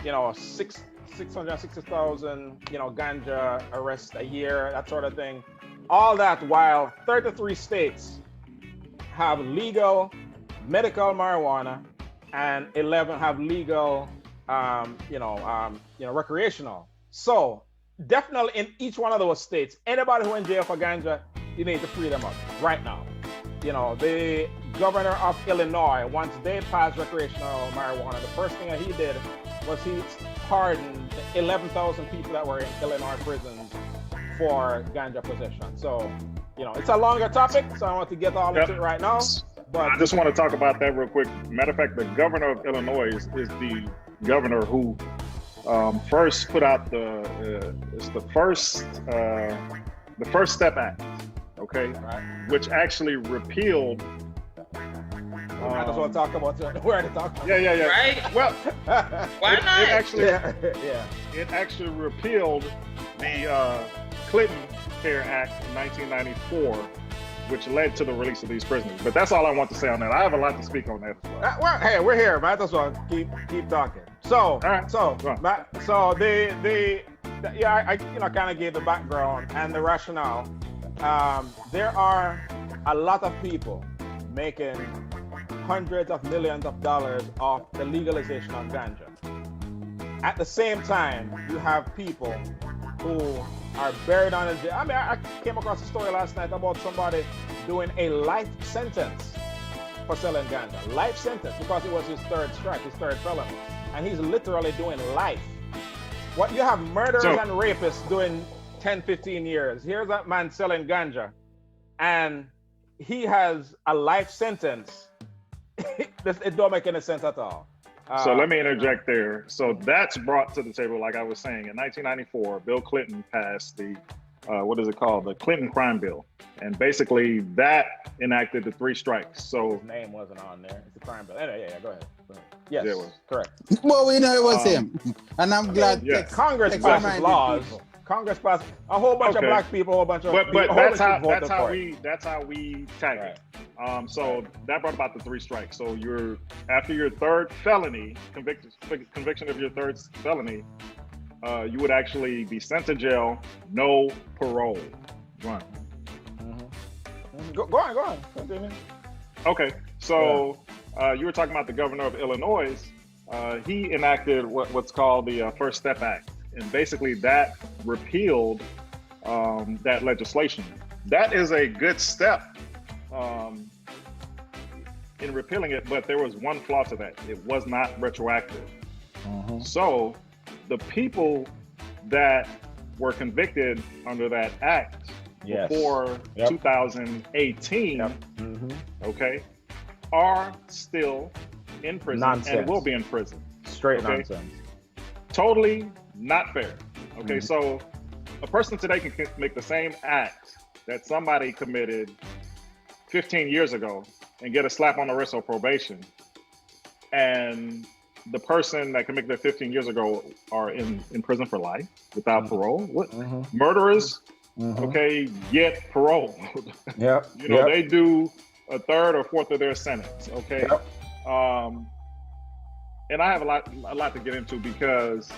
660,000 ganja arrests a year, that sort of thing. All that while 33 states have legal medical marijuana and 11 have legal recreational. So definitely in each one of those states, anybody who in jail for ganja, you need to free them up right now. The governor of Illinois, once they passed recreational marijuana, the first thing that he did was he pardoned 11,000 people that were in Illinois prisons for ganja possession. So, it's a longer topic, so I want to get all into it right now. But I just want to talk about that real quick. Matter of fact, the governor of Illinois is the governor who first put out the First Step Act, okay, which actually repealed. I just want to talk about where to talk about. Yeah. Right? Well, why not? It actually repealed the Clinton Care Act in 1994, which led to the release of these prisoners. But that's all I want to say on that. I have a lot to speak on that as well. Hey, we're here, man. That's why keep talking. So, I kind of gave the background and the rationale. There are a lot of people making hundreds of millions of dollars off the legalization of ganja. At the same time, you have people who are buried on a jail. I mean, I came across a story last night about somebody doing a life sentence for selling ganja. Life sentence because it was his third strike, his third felony. And he's literally doing life. What you have murderers and rapists doing 10, 15 years. Here's that man selling ganja and he has a life sentence. It don't make any sense at all. So let me interject there. So that's brought to the table, like I was saying, in 1994, Bill Clinton passed the, what is it called? The Clinton Crime Bill. And basically that enacted the 3 strikes. So his name wasn't on there. It's the crime bill. Anyway, go ahead. Yes, it was. Correct. Well, we know it was him. And I'm glad Congress passes laws. Congress passed a whole bunch of black people, a whole bunch of but that's how we tag it. So that brought about the 3 strikes. So after your third felony conviction of your third felony, you would actually be sent to jail, no parole. Run. Go on. Continue. Okay, so you were talking about the governor of Illinois. He enacted what's called the First Step Act. And basically that repealed that legislation. That is a good step in repealing it, but there was one flaw to that. It was not retroactive. So the people that were convicted under that act, Yes. before Yep. 2018, Yep. Mhm. okay, are still in prison and Nonsense. will be in prison. Straight Okay. nonsense. Totally not fair. Okay, Mhm. so a person today can make the same act that somebody committed 15 years ago and get a slap on the wrist or probation, and the person that committed that 15 years ago are in prison for life without parole. What? Mhm. Murderers, Mhm. okay, get parole. Yep. You know, Yep. they do a third or fourth of their sentence. Okay. Yep. And I have a lot to get into because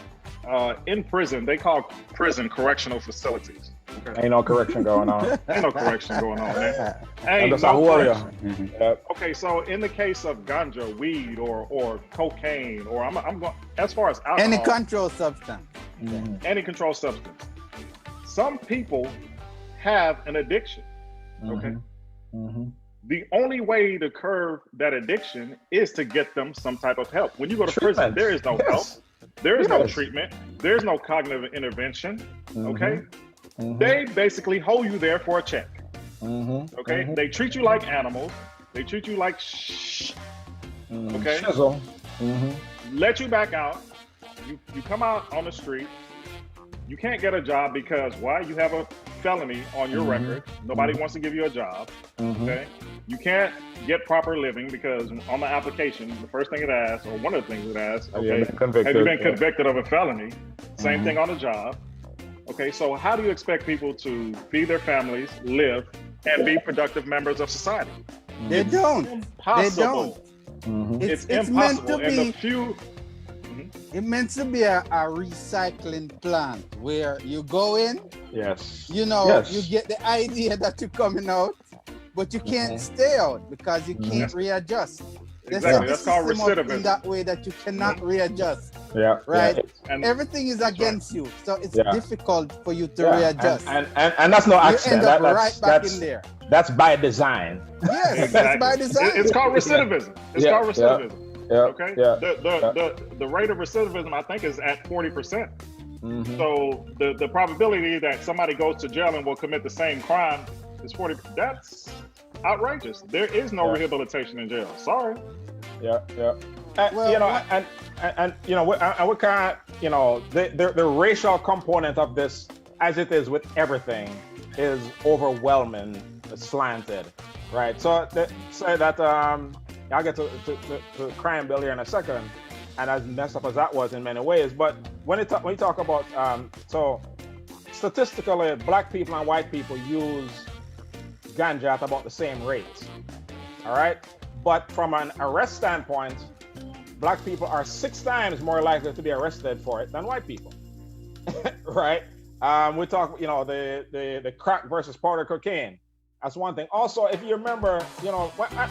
in prison they call prison correctional facilities. Okay. Ain't no correction going on. Ain't no correction going on, man. And Ain't that's no a warrior. correction. Yep. Okay, so in the case of ganja, weed, or cocaine, or I'm going as far as alcohol, Any controlled substance. Mhm. any controlled substance. Some people have an addiction. Okay. Mhm. The only way to curb that addiction is to get them some type of help. When you go to prison, Treatment. there is no Yes. help. There is no Yes. treatment. There's no cognitive intervention. Okay. Mhm. They basically hold you there for a check. Mhm. Okay. Mhm. They treat you like animals. They treat you like Mhm. Okay. Shizzle. Mhm. let you back out. You come out on the street. You can't get a job because why? You have a felony on your record. Nobody wants to give you a job. Mhm. Okay. You can't get proper living because on the application, the first thing it asks, or one of the things it asks, Have you okay, been convicted? have you been Yeah. convicted of a felony? Same Mhm. thing on the job. Okay, so how do you expect people to feed their families, live, and be productive members of society? They don't. Impossible. Mhm. It's It's meant impossible. to And be. the few. It meant to be a recycling plant where you go in, Yes. you know, Yes. you get the idea that you're coming out, but you can't Mhm. stay out because you Mhm. can't readjust. They Exactly. set the That's called system up in recidivism. that way that you cannot readjust, Yeah. right? Yeah. And Everything is That's right. against you, so it's Yeah. difficult for you to Yeah. readjust. And that's no you accident. end up That's right back that's in there. that's by design. Yes, exactly. it's by design. It's called recidivism. It's Yeah, called yeah. recidivism. Yeah. Okay. Yeah. The rate of recidivism I think is at 40%. Mhm. So the probability that somebody goes to jail and will commit the same crime is 40. That's outrageous. There is no Yeah. rehabilitation in jail. Sorry. Yeah. Yeah. Well, you know, what- and you know, we can't, you know, the racial component of this, as it is with everything, is overwhelming, slanted, right? So say that I'll get to the crime bill here in a second, and as messed up as that was in many ways, but when you talk about so statistically, black people and white people use ganja at about the same rate, all right? But from an arrest standpoint, black people are 6 times more likely to be arrested for it than white people, right? We talk, you know, the crack versus powder cocaine. That's one thing. Also, if you remember, you know, when I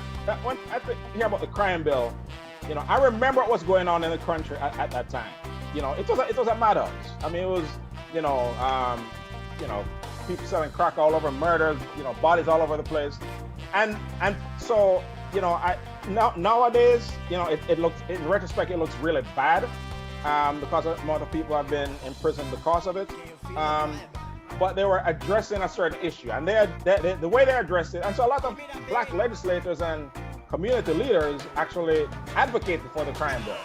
hear about the crime bill, you know, I remember what was going on in the country at that time. You know, it was a madhouse. I mean, it was, you know, people selling crack all over, murders, you know, bodies all over the place, and so, you know, nowadays, you know, it looks, in retrospect, it looks really bad, because a lot of people have been in prison because of it. But they were addressing a certain issue, and the way they addressed it, and so a lot of black legislators and community leaders actually advocated for the crime bill.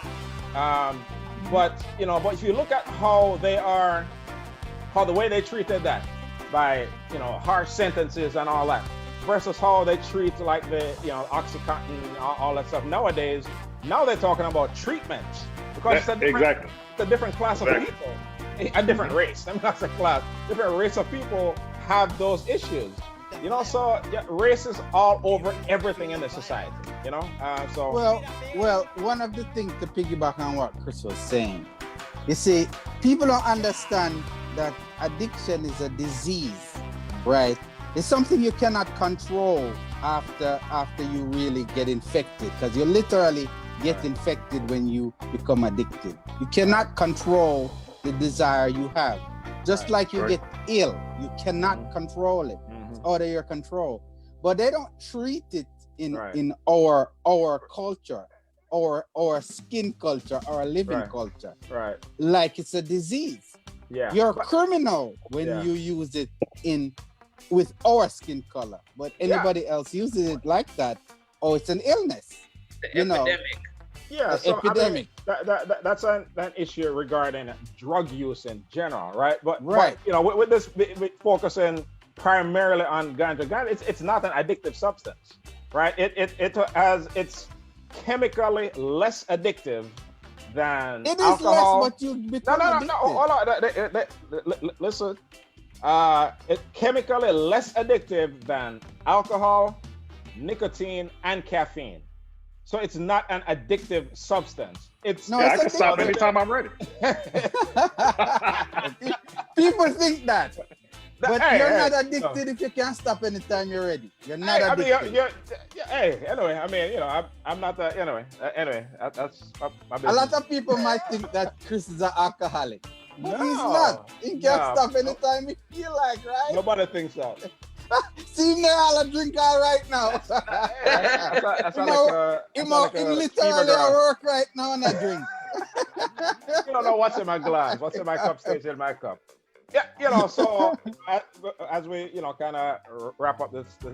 But you know, but if you look at how the way they treated that, by, you know, harsh sentences and all that, versus how they treat like the, you know, Oxycontin, all that stuff nowadays. Now they're talking about treatment because it's a different class of people. A different race. I mean, that's a class. Different race of people have those issues. You know, so yeah, race is all over everything in the society. You know, so well, one of the things to piggyback on what Chris was saying, you see, people don't understand that addiction is a disease, right? It's something you cannot control after you really get infected, because you literally get infected when you become addicted. You cannot control the desire you have. Just like you get ill, you cannot control it. It's out of your control. But they don't treat it in our culture, our skin culture, our living culture, like it's a disease. Yeah. You're a criminal when you use it in with our skin color, but anybody else uses it like that, oh, it's an illness. The epidemic. Yeah, so epidemic. I mean, that's an issue regarding drug use in general, right? But you know, with this focusing primarily on ganja, it's not an addictive substance, right? It's chemically less addictive than it is alcohol. less, but you become addicted. Hold on. Listen, it's chemically less addictive than alcohol, nicotine, and caffeine. So it's not an addictive substance. It's I can stop anytime I'm ready. People think that. But you're not addicted no. if you can't stop anytime you're ready. You're not addicted. I mean, anyway, I mean, you know, I'm not that. Anyway, that's my business. A lot of people might think that Chris is an alcoholic, but he's not. He can't stop anytime he feel like, right? Nobody thinks that. See, they're all a drink all right now. Him literally at work right now and I drink. You don't know what's in my glass, what's in my cup stays in my cup. Yeah, you know, so as we, you know, kind of wrap up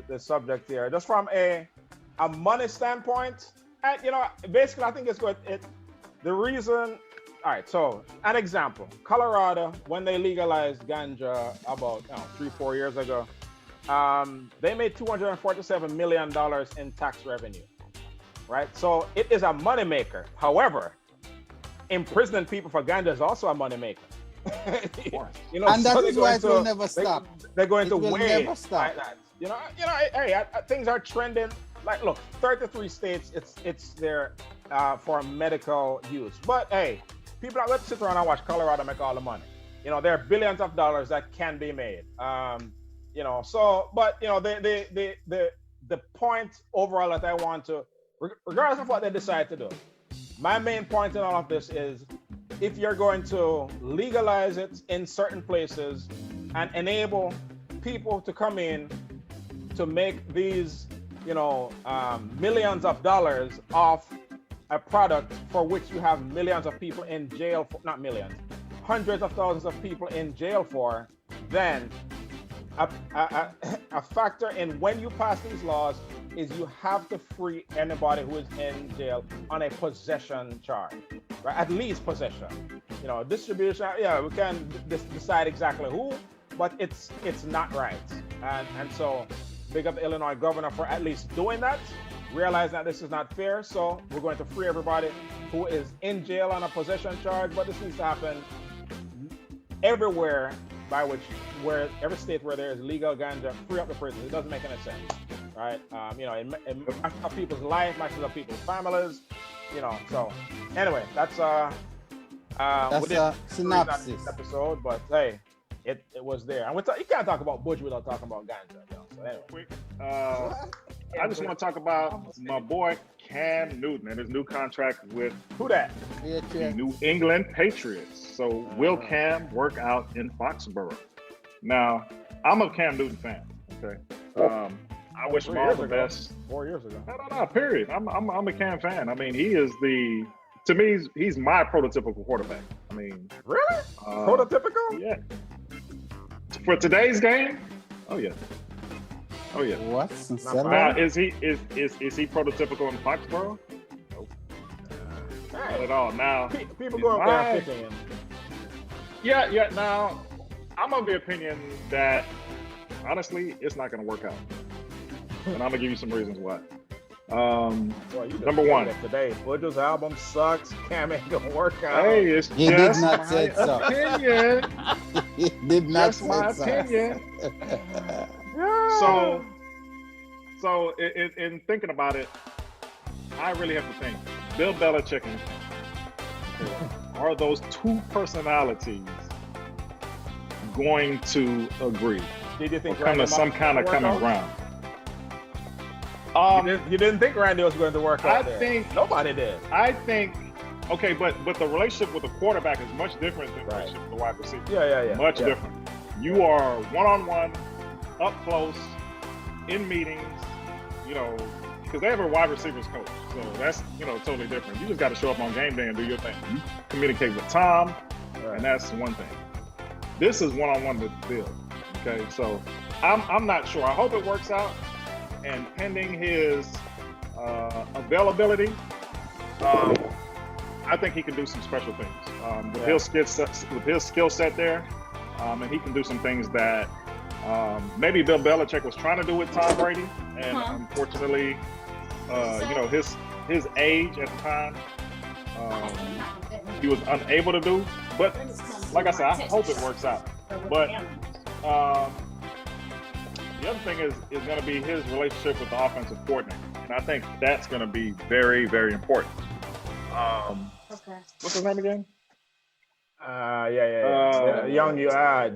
this subject here, just from a money standpoint, and, you know, basically I think it's good. The reason, all right, so an example, Colorado, when they legalized ganja about 3-4 years ago, they made $247 million in tax revenue, right? So it is a moneymaker. However, imprisoning people for ganja is also a moneymaker. You know, and that so is why it will never stop. They're going to wait never stop. like that. You know, hey, things are trending. Like, look, 33 states, it's there for medical use. But hey, people are going to sit around and watch Colorado make all the money. You know, there are billions of dollars that can be made. You know, so, but you know, the point overall that I want to, regardless of what they decide to do, my main point in all of this is, if you're going to legalize it in certain places and enable people to come in to make these, you know, millions of dollars off a product for which you have millions of people in jail for, not millions, hundreds of thousands of people in jail for, then a factor in when you pass these laws is you have to free anybody who is in jail on a possession charge, right? At least possession. You know, distribution, yeah, we can decide exactly who, but it's not right. And so big up the Illinois governor for at least doing that, realize that this is not fair. So we're going to free everybody who is in jail on a possession charge, but this needs to happen everywhere, where every state where there is legal ganja, free up the prisons. It doesn't make any sense, right? You know, it messes up people's life, messes up people's families, you know. So anyway, that's a synopsis episode, but hey, it was there. And you can't talk about Buju without talking about ganja, you know. So anyway, I just want to talk about my boy Cam Newton and his new contract with who that? The New England Patriots. So will Cam work out in Foxborough? Now, I'm a Cam Newton fan. Okay, I wish him all the best. 4 years ago. No. Period. I'm a Cam fan. I mean, he is to me, he's my prototypical quarterback. I mean, really? Prototypical? Yeah. For today's game? Oh yeah. What? Now, is he prototypical in Foxborough? Nope. Not at all. Now, people go up there and pick him. Yeah. Now, I'm of the opinion that honestly, it's not going to work out, and I'm gonna give you some reasons why. Number one, today Buju's album sucks. Cam ain't gonna work out. Hey, it's he just did not my say opinion. He did not just my opinion. So in thinking about it, I really have to think. Bill Belichick are those two personalities going to agree? Did you think come to some kind of common ground? You didn't think Randy was going to work out there. think nobody did. I think okay, but the relationship with the quarterback is much different than the relationship with the wide receiver. Yeah. Much different. You are one-on-one, up close, in meetings, you know, because they have a wide receivers coach. So that's, you know, totally different. You just got to show up on game day and do your thing. You communicate with Tom, and that's one thing. This is one-on-one with Bill. Okay, so I'm not sure. I hope it works out. And pending his availability, I think he can do some special things with his skill set there, and he can do some things that maybe Bill Belichick was trying to do with Tom Brady, and unfortunately, his age at the time, he was unable to do. But like I said, I hope it works out. But the other thing is going to be his relationship with the offensive coordinator, and I think that's going to be very, very important. What's his name again?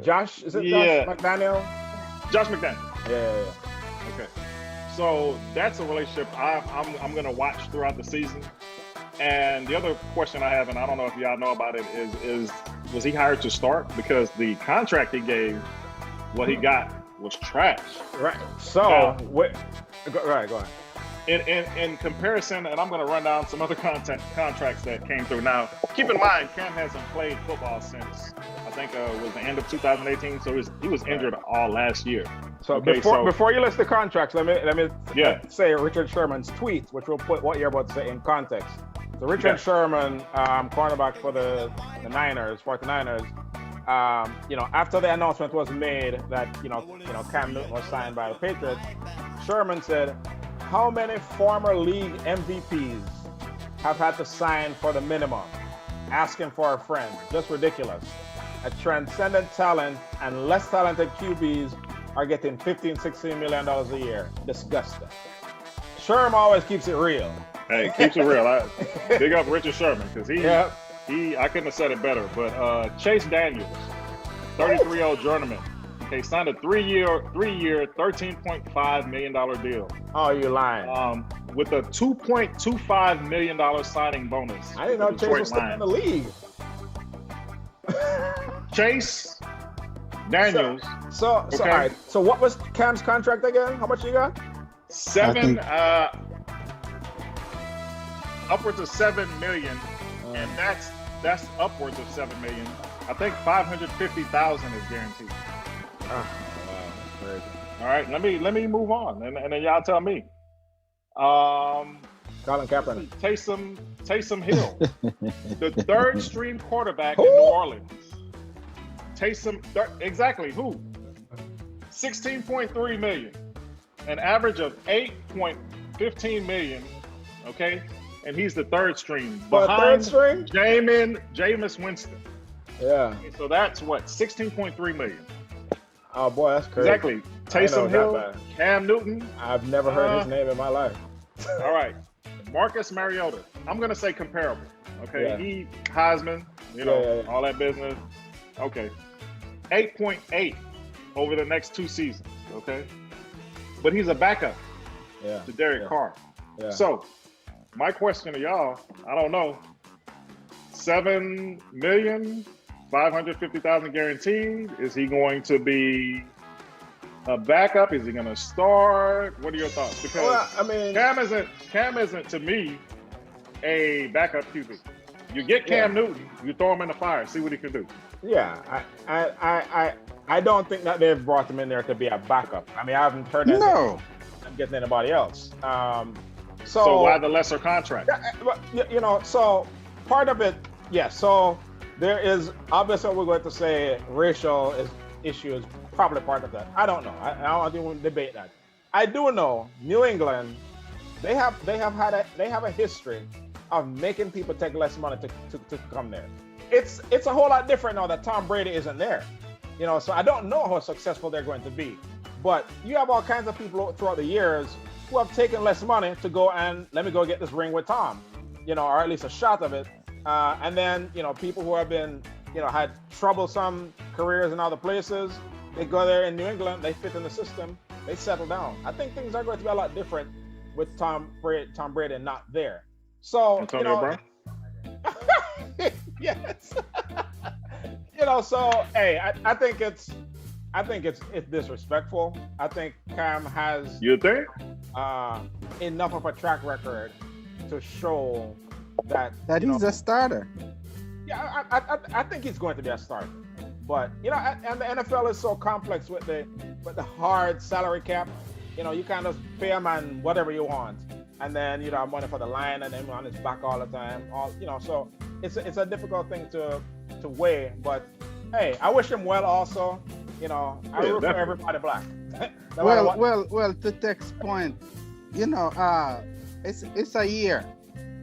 Josh, is it Yeah. Josh McDaniel? Josh McDaniel. Yeah. Okay. So that's a relationship I'm going to watch throughout the season. And the other question I have, and I don't know if y'all know about it, is was he hired to start? Because the contract he gave, what he got was trash. Right. So, go ahead. In comparison, and I'm going to run down some other contracts that came through. Now, keep in mind, Cam hasn't played football since, I think, was the end of 2018. So he was injured all last year. So before you list the contracts, let me say Richard Sherman's tweet, which will put what you're about to say in context. So Richard Sherman, cornerback for the 49ers, after the announcement was made that Cam Newton was signed by the Patriots, Sherman said, "How many former league MVPs have had to sign for the minimum, asking for a friend? Just ridiculous. A transcendent talent and less talented QBs are getting $15-16 million a year. Disgusting." Sherman always keeps it real. Hey, keeps it real. Big up Richard Sherman, because I couldn't have said it better. But Chase Daniels, 33-year-old journeyman, they signed a three-year, $13.5 million deal. Oh, you're lying. With a $2.25 million signing bonus. I didn't know Chase was still in the league. Chase Daniels. All right. So what was Cam's contract again? How much you got? Upwards of $7 million, and that's upwards of $7 million. I think $550,000 is guaranteed. Wow, that's crazy. All right, let me move on, and then y'all tell me. Colin Kaepernick. Taysom Hill, the third string quarterback in New Orleans. Exactly who? $16.3 million, an average of $8.15 million. Okay, and he's the third string behind Jameis Winston. Yeah. Okay, so that's what, $16.3 million. Oh boy, that's crazy. Exactly. Taysom Hill, Cam Newton. I've never heard his name in my life. All right. Marcus Mariota. I'm gonna say comparable. Okay. Yeah. He Heisman, all that business. Okay. 8.8 over the next 2 seasons. Okay. But he's a backup to Derek Carr. Yeah. So my question to y'all, I don't know. $7,550,000 guaranteed. Is he going to be a backup? Is he going to start? What are your thoughts? Because Cam isn't to me a backup QB. You get Cam Newton, you throw him in the fire, see what he can do. Yeah, I don't think that they've brought him in there to be a backup. I mean, I haven't heard that. No. I'm getting anybody else. So why the lesser contract? So part of it, yes. So there is obviously we're going to say racial issue is probably part of that. I don't know. I don't even debate that. I do know New England. They have a history of making people take less money to come there. It's a whole lot different now that Tom Brady isn't there. So I don't know how successful they're going to be. But you have all kinds of people throughout the years who have taken less money to go and let me go get this ring with Tom, or at least a shot of it. And then, people who have been, had troublesome careers in other places, they go there in New England, they fit in the system, they settle down. I think things are going to be a lot different with Tom Brady not there. So, Antonio Brown? Yes. So hey, I think it's disrespectful. I think Cam has enough of a track record to show that he's a starter. Yeah, I think he's going to be a starter. But and the NFL is so complex with the with the hard salary cap, you kind of pay a man whatever you want, and then you don't have money for the line, and then on his back all the time. So it's a difficult thing to weigh. But hey, I wish him well. Also, I root for everybody black. Well. To Tech's point, it's a year,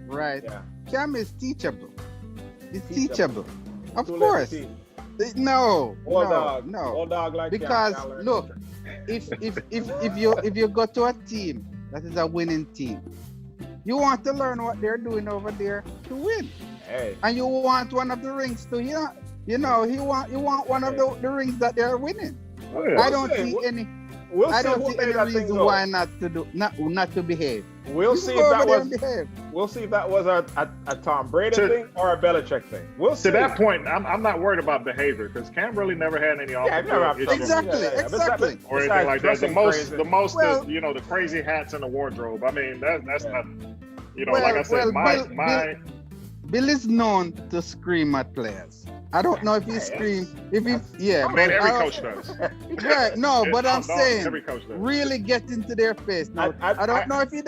right? Yeah. Cam is teachable. It's teachable. Of Too late course. to teach. No. Old dog like because Cam, can't learn look, nothing. if you go to a team that is a winning team, you want to learn what they're doing over there to win. Hey. And you want one of the rings to you want one of the rings that they're winning. Oh, yeah. I don't see any reason why not to behave. We'll see if that was a Tom Brady thing or a Belichick thing. We'll see. To that point, I'm not worried about behavior because Cam really never had any issues. Exactly. Or anything like that. The most, Well, the crazy hats in the wardrobe. I mean, that's nothing. Well, like I said, well, Bill is known to scream at players. I don't know if he screams. I mean, every coach does. Right, no, but I'm saying every coach does. really get into their face. Now, I don't know if he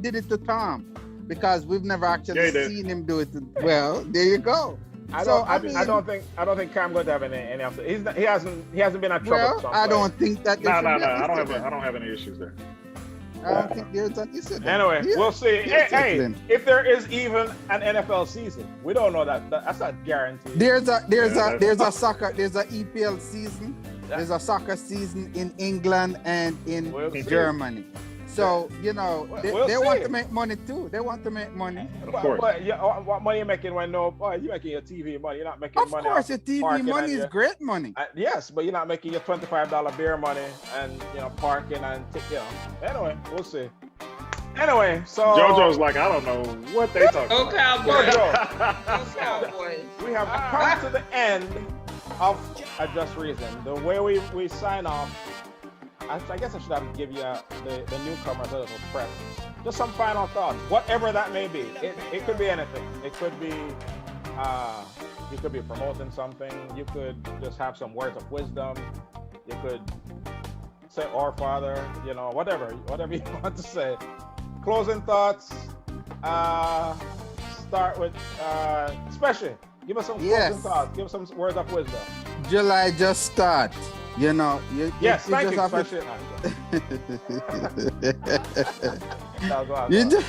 did it to Tom because we've never actually seen him do it. Well, there you go. I don't think Cam going to have any after. He hasn't been in trouble. Well, I don't think that. No. I don't have any issues there. I don't think there's an issue. Anyway, we'll see. Hey, if there is even an NFL season, we don't know that. That's not guaranteed. There's a soccer. There's an EPL season. There's a soccer season in England and in Germany. So they want to make money too. They want to make money. Of course. But what money you making when you're making your TV money? You're not making money. Of course, your TV money is great money. Yes, but you're not making your $25 beer money and parking and Anyway, we'll see. Anyway, so JoJo's like, I don't know what they talking about. Cowboys. JoJo. Go Cowboys. We have come to the end of A Just Reason. The way we sign off, I guess I should have give you the newcomers a little prep. Just some final thoughts, whatever that may be. It could be anything. It could be you could be promoting something. You could just have some words of wisdom. You could say "Our Father," whatever you want to say. Closing thoughts. Start with especially. Give us some closing thoughts. Give us some words of wisdom. July just start. You thank you.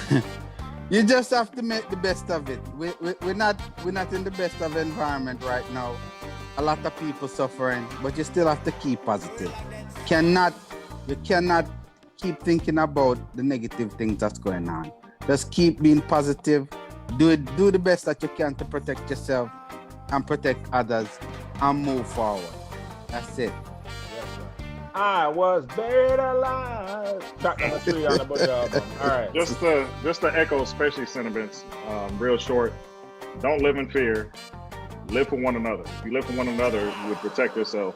You just have to make the best of it. We're not in the best of environment right now. A lot of people suffering, but you still have to keep positive. You cannot keep thinking about the negative things that's going on. Just keep being positive. Do the best that you can to protect yourself and protect others and move forward. That's it. I was buried alive. Track number 3 on the Buju album. All right. Just to echo especially sentiments, real short. Don't live in fear. Live for one another. If you live for one another, you would protect yourself,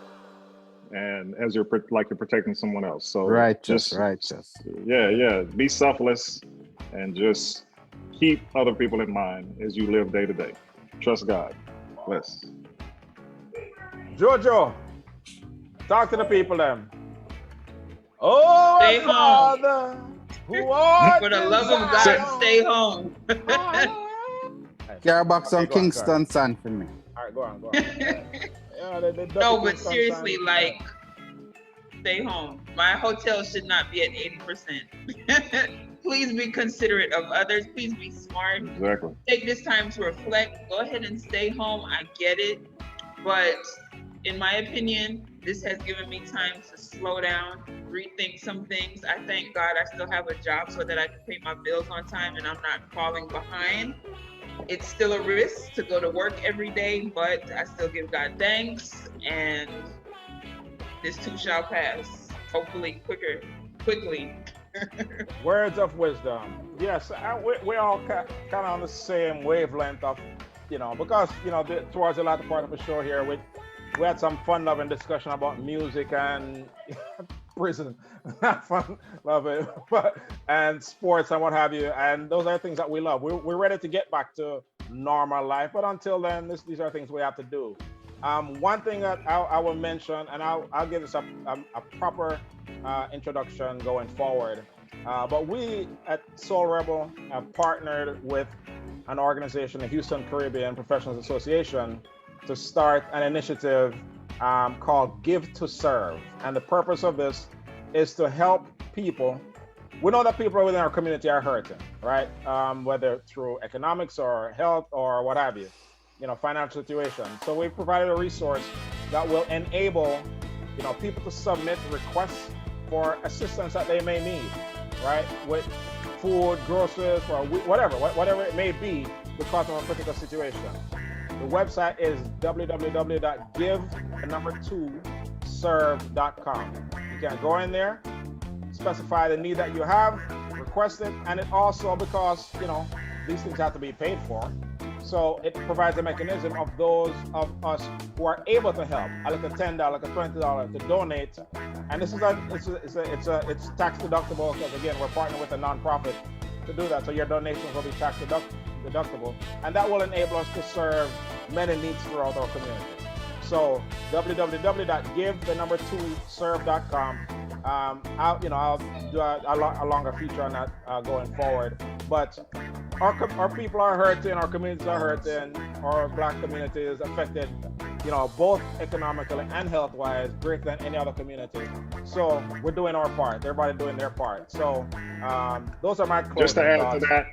and as you're protecting someone else. So righteous. Yeah. Be selfless and just keep other people in mind as you live day to day. Trust God. Bless. Jojo. Talk to the people then. Oh, stay Father, who art for the love of God, stay home. Carbox on Kingston Sun for me. All right, go on. No, but seriously, stay home. My hotel should not be at 80%. Please be considerate of others. Please be smart. Exactly. Take this time to reflect. Go ahead and stay home. I get it. But in my opinion, this has given me time to slow down, rethink some things. I thank God I still have a job so that I can pay my bills on time and I'm not falling behind. It's still a risk to go to work every day, but I still give God thanks, and this too shall pass. Hopefully quickly. Words of wisdom. Yes, we're all kind of on the same wavelength of, because, towards the latter part of the show here, we had some fun-loving discussion about music and prison, fun, love it, and sports and what have you. And those are things that we love. We're ready to get back to normal life, but until then, these are things we have to do. One thing that I will mention, and I'll give this a proper introduction going forward. But we at Soul Rebel have partnered with an organization, the Houston Caribbean Professionals Association, to start an initiative called Give to Serve. And the purpose of this is to help people. We know that people within our community are hurting, right? Whether through economics or health or what have you, financial situation. So we've provided a resource that will enable, people to submit requests for assistance that they may need, right? With food, groceries, or whatever it may be because of a particular situation. The website is www.give2serve.com. You can go in there, specify the need that you have, request it, and it also, because these things have to be paid for, so it provides a mechanism of those of us who are able to help, like a $10, like a $20 to donate. And this is it's tax deductible, because again, we're partnering with a nonprofit to do that, so your donations will be tax deductible, and that will enable us to serve many needs throughout our community. So www.give2serve.com. I'll do a longer feature on that going forward. But our people are hurting, our communities are hurting, our Black community is affected, both economically and health-wise, greater than any other community. So we're doing our part. Everybody doing their part. So those are my closing Just to add thoughts. to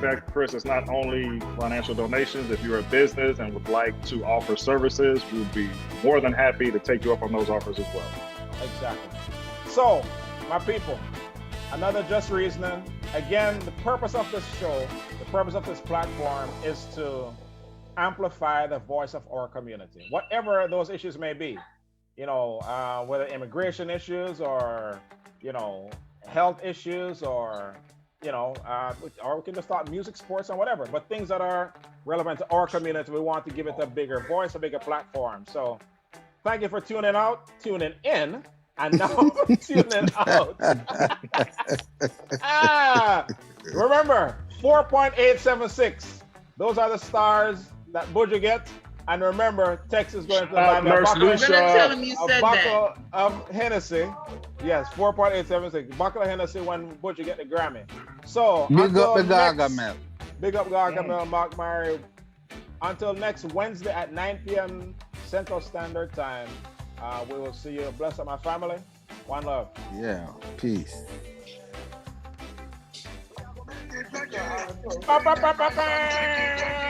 that, Chris, it's not only financial donations. If you're a business and would like to offer services, we'd be more than happy to take you up on those offers as well. Exactly. So, my people, another Just Reasoning. Again, the purpose of this show, the purpose of this platform is to amplify the voice of our community, whatever those issues may be. Whether immigration issues or, health issues or, or we can just talk music, sports, and whatever. But things that are relevant to our community, we want to give it a bigger voice, a bigger platform. So thank you for tuning in, and now tuning out. Remember, 4.876. Those are the stars that Buju gets. And remember, Tex is going to buy me a bottle of Hennessy. Yes, 4.876. Bottle of Hennessy when Buju get the Grammy. So big up the Gargamel. Big up Gargamel, Mark Murray. Until next Wednesday at 9 p.m. Central Standard Time. We will see you. Bless up my family. One love. Yeah. Peace. Ba, ba, ba, ba, ba.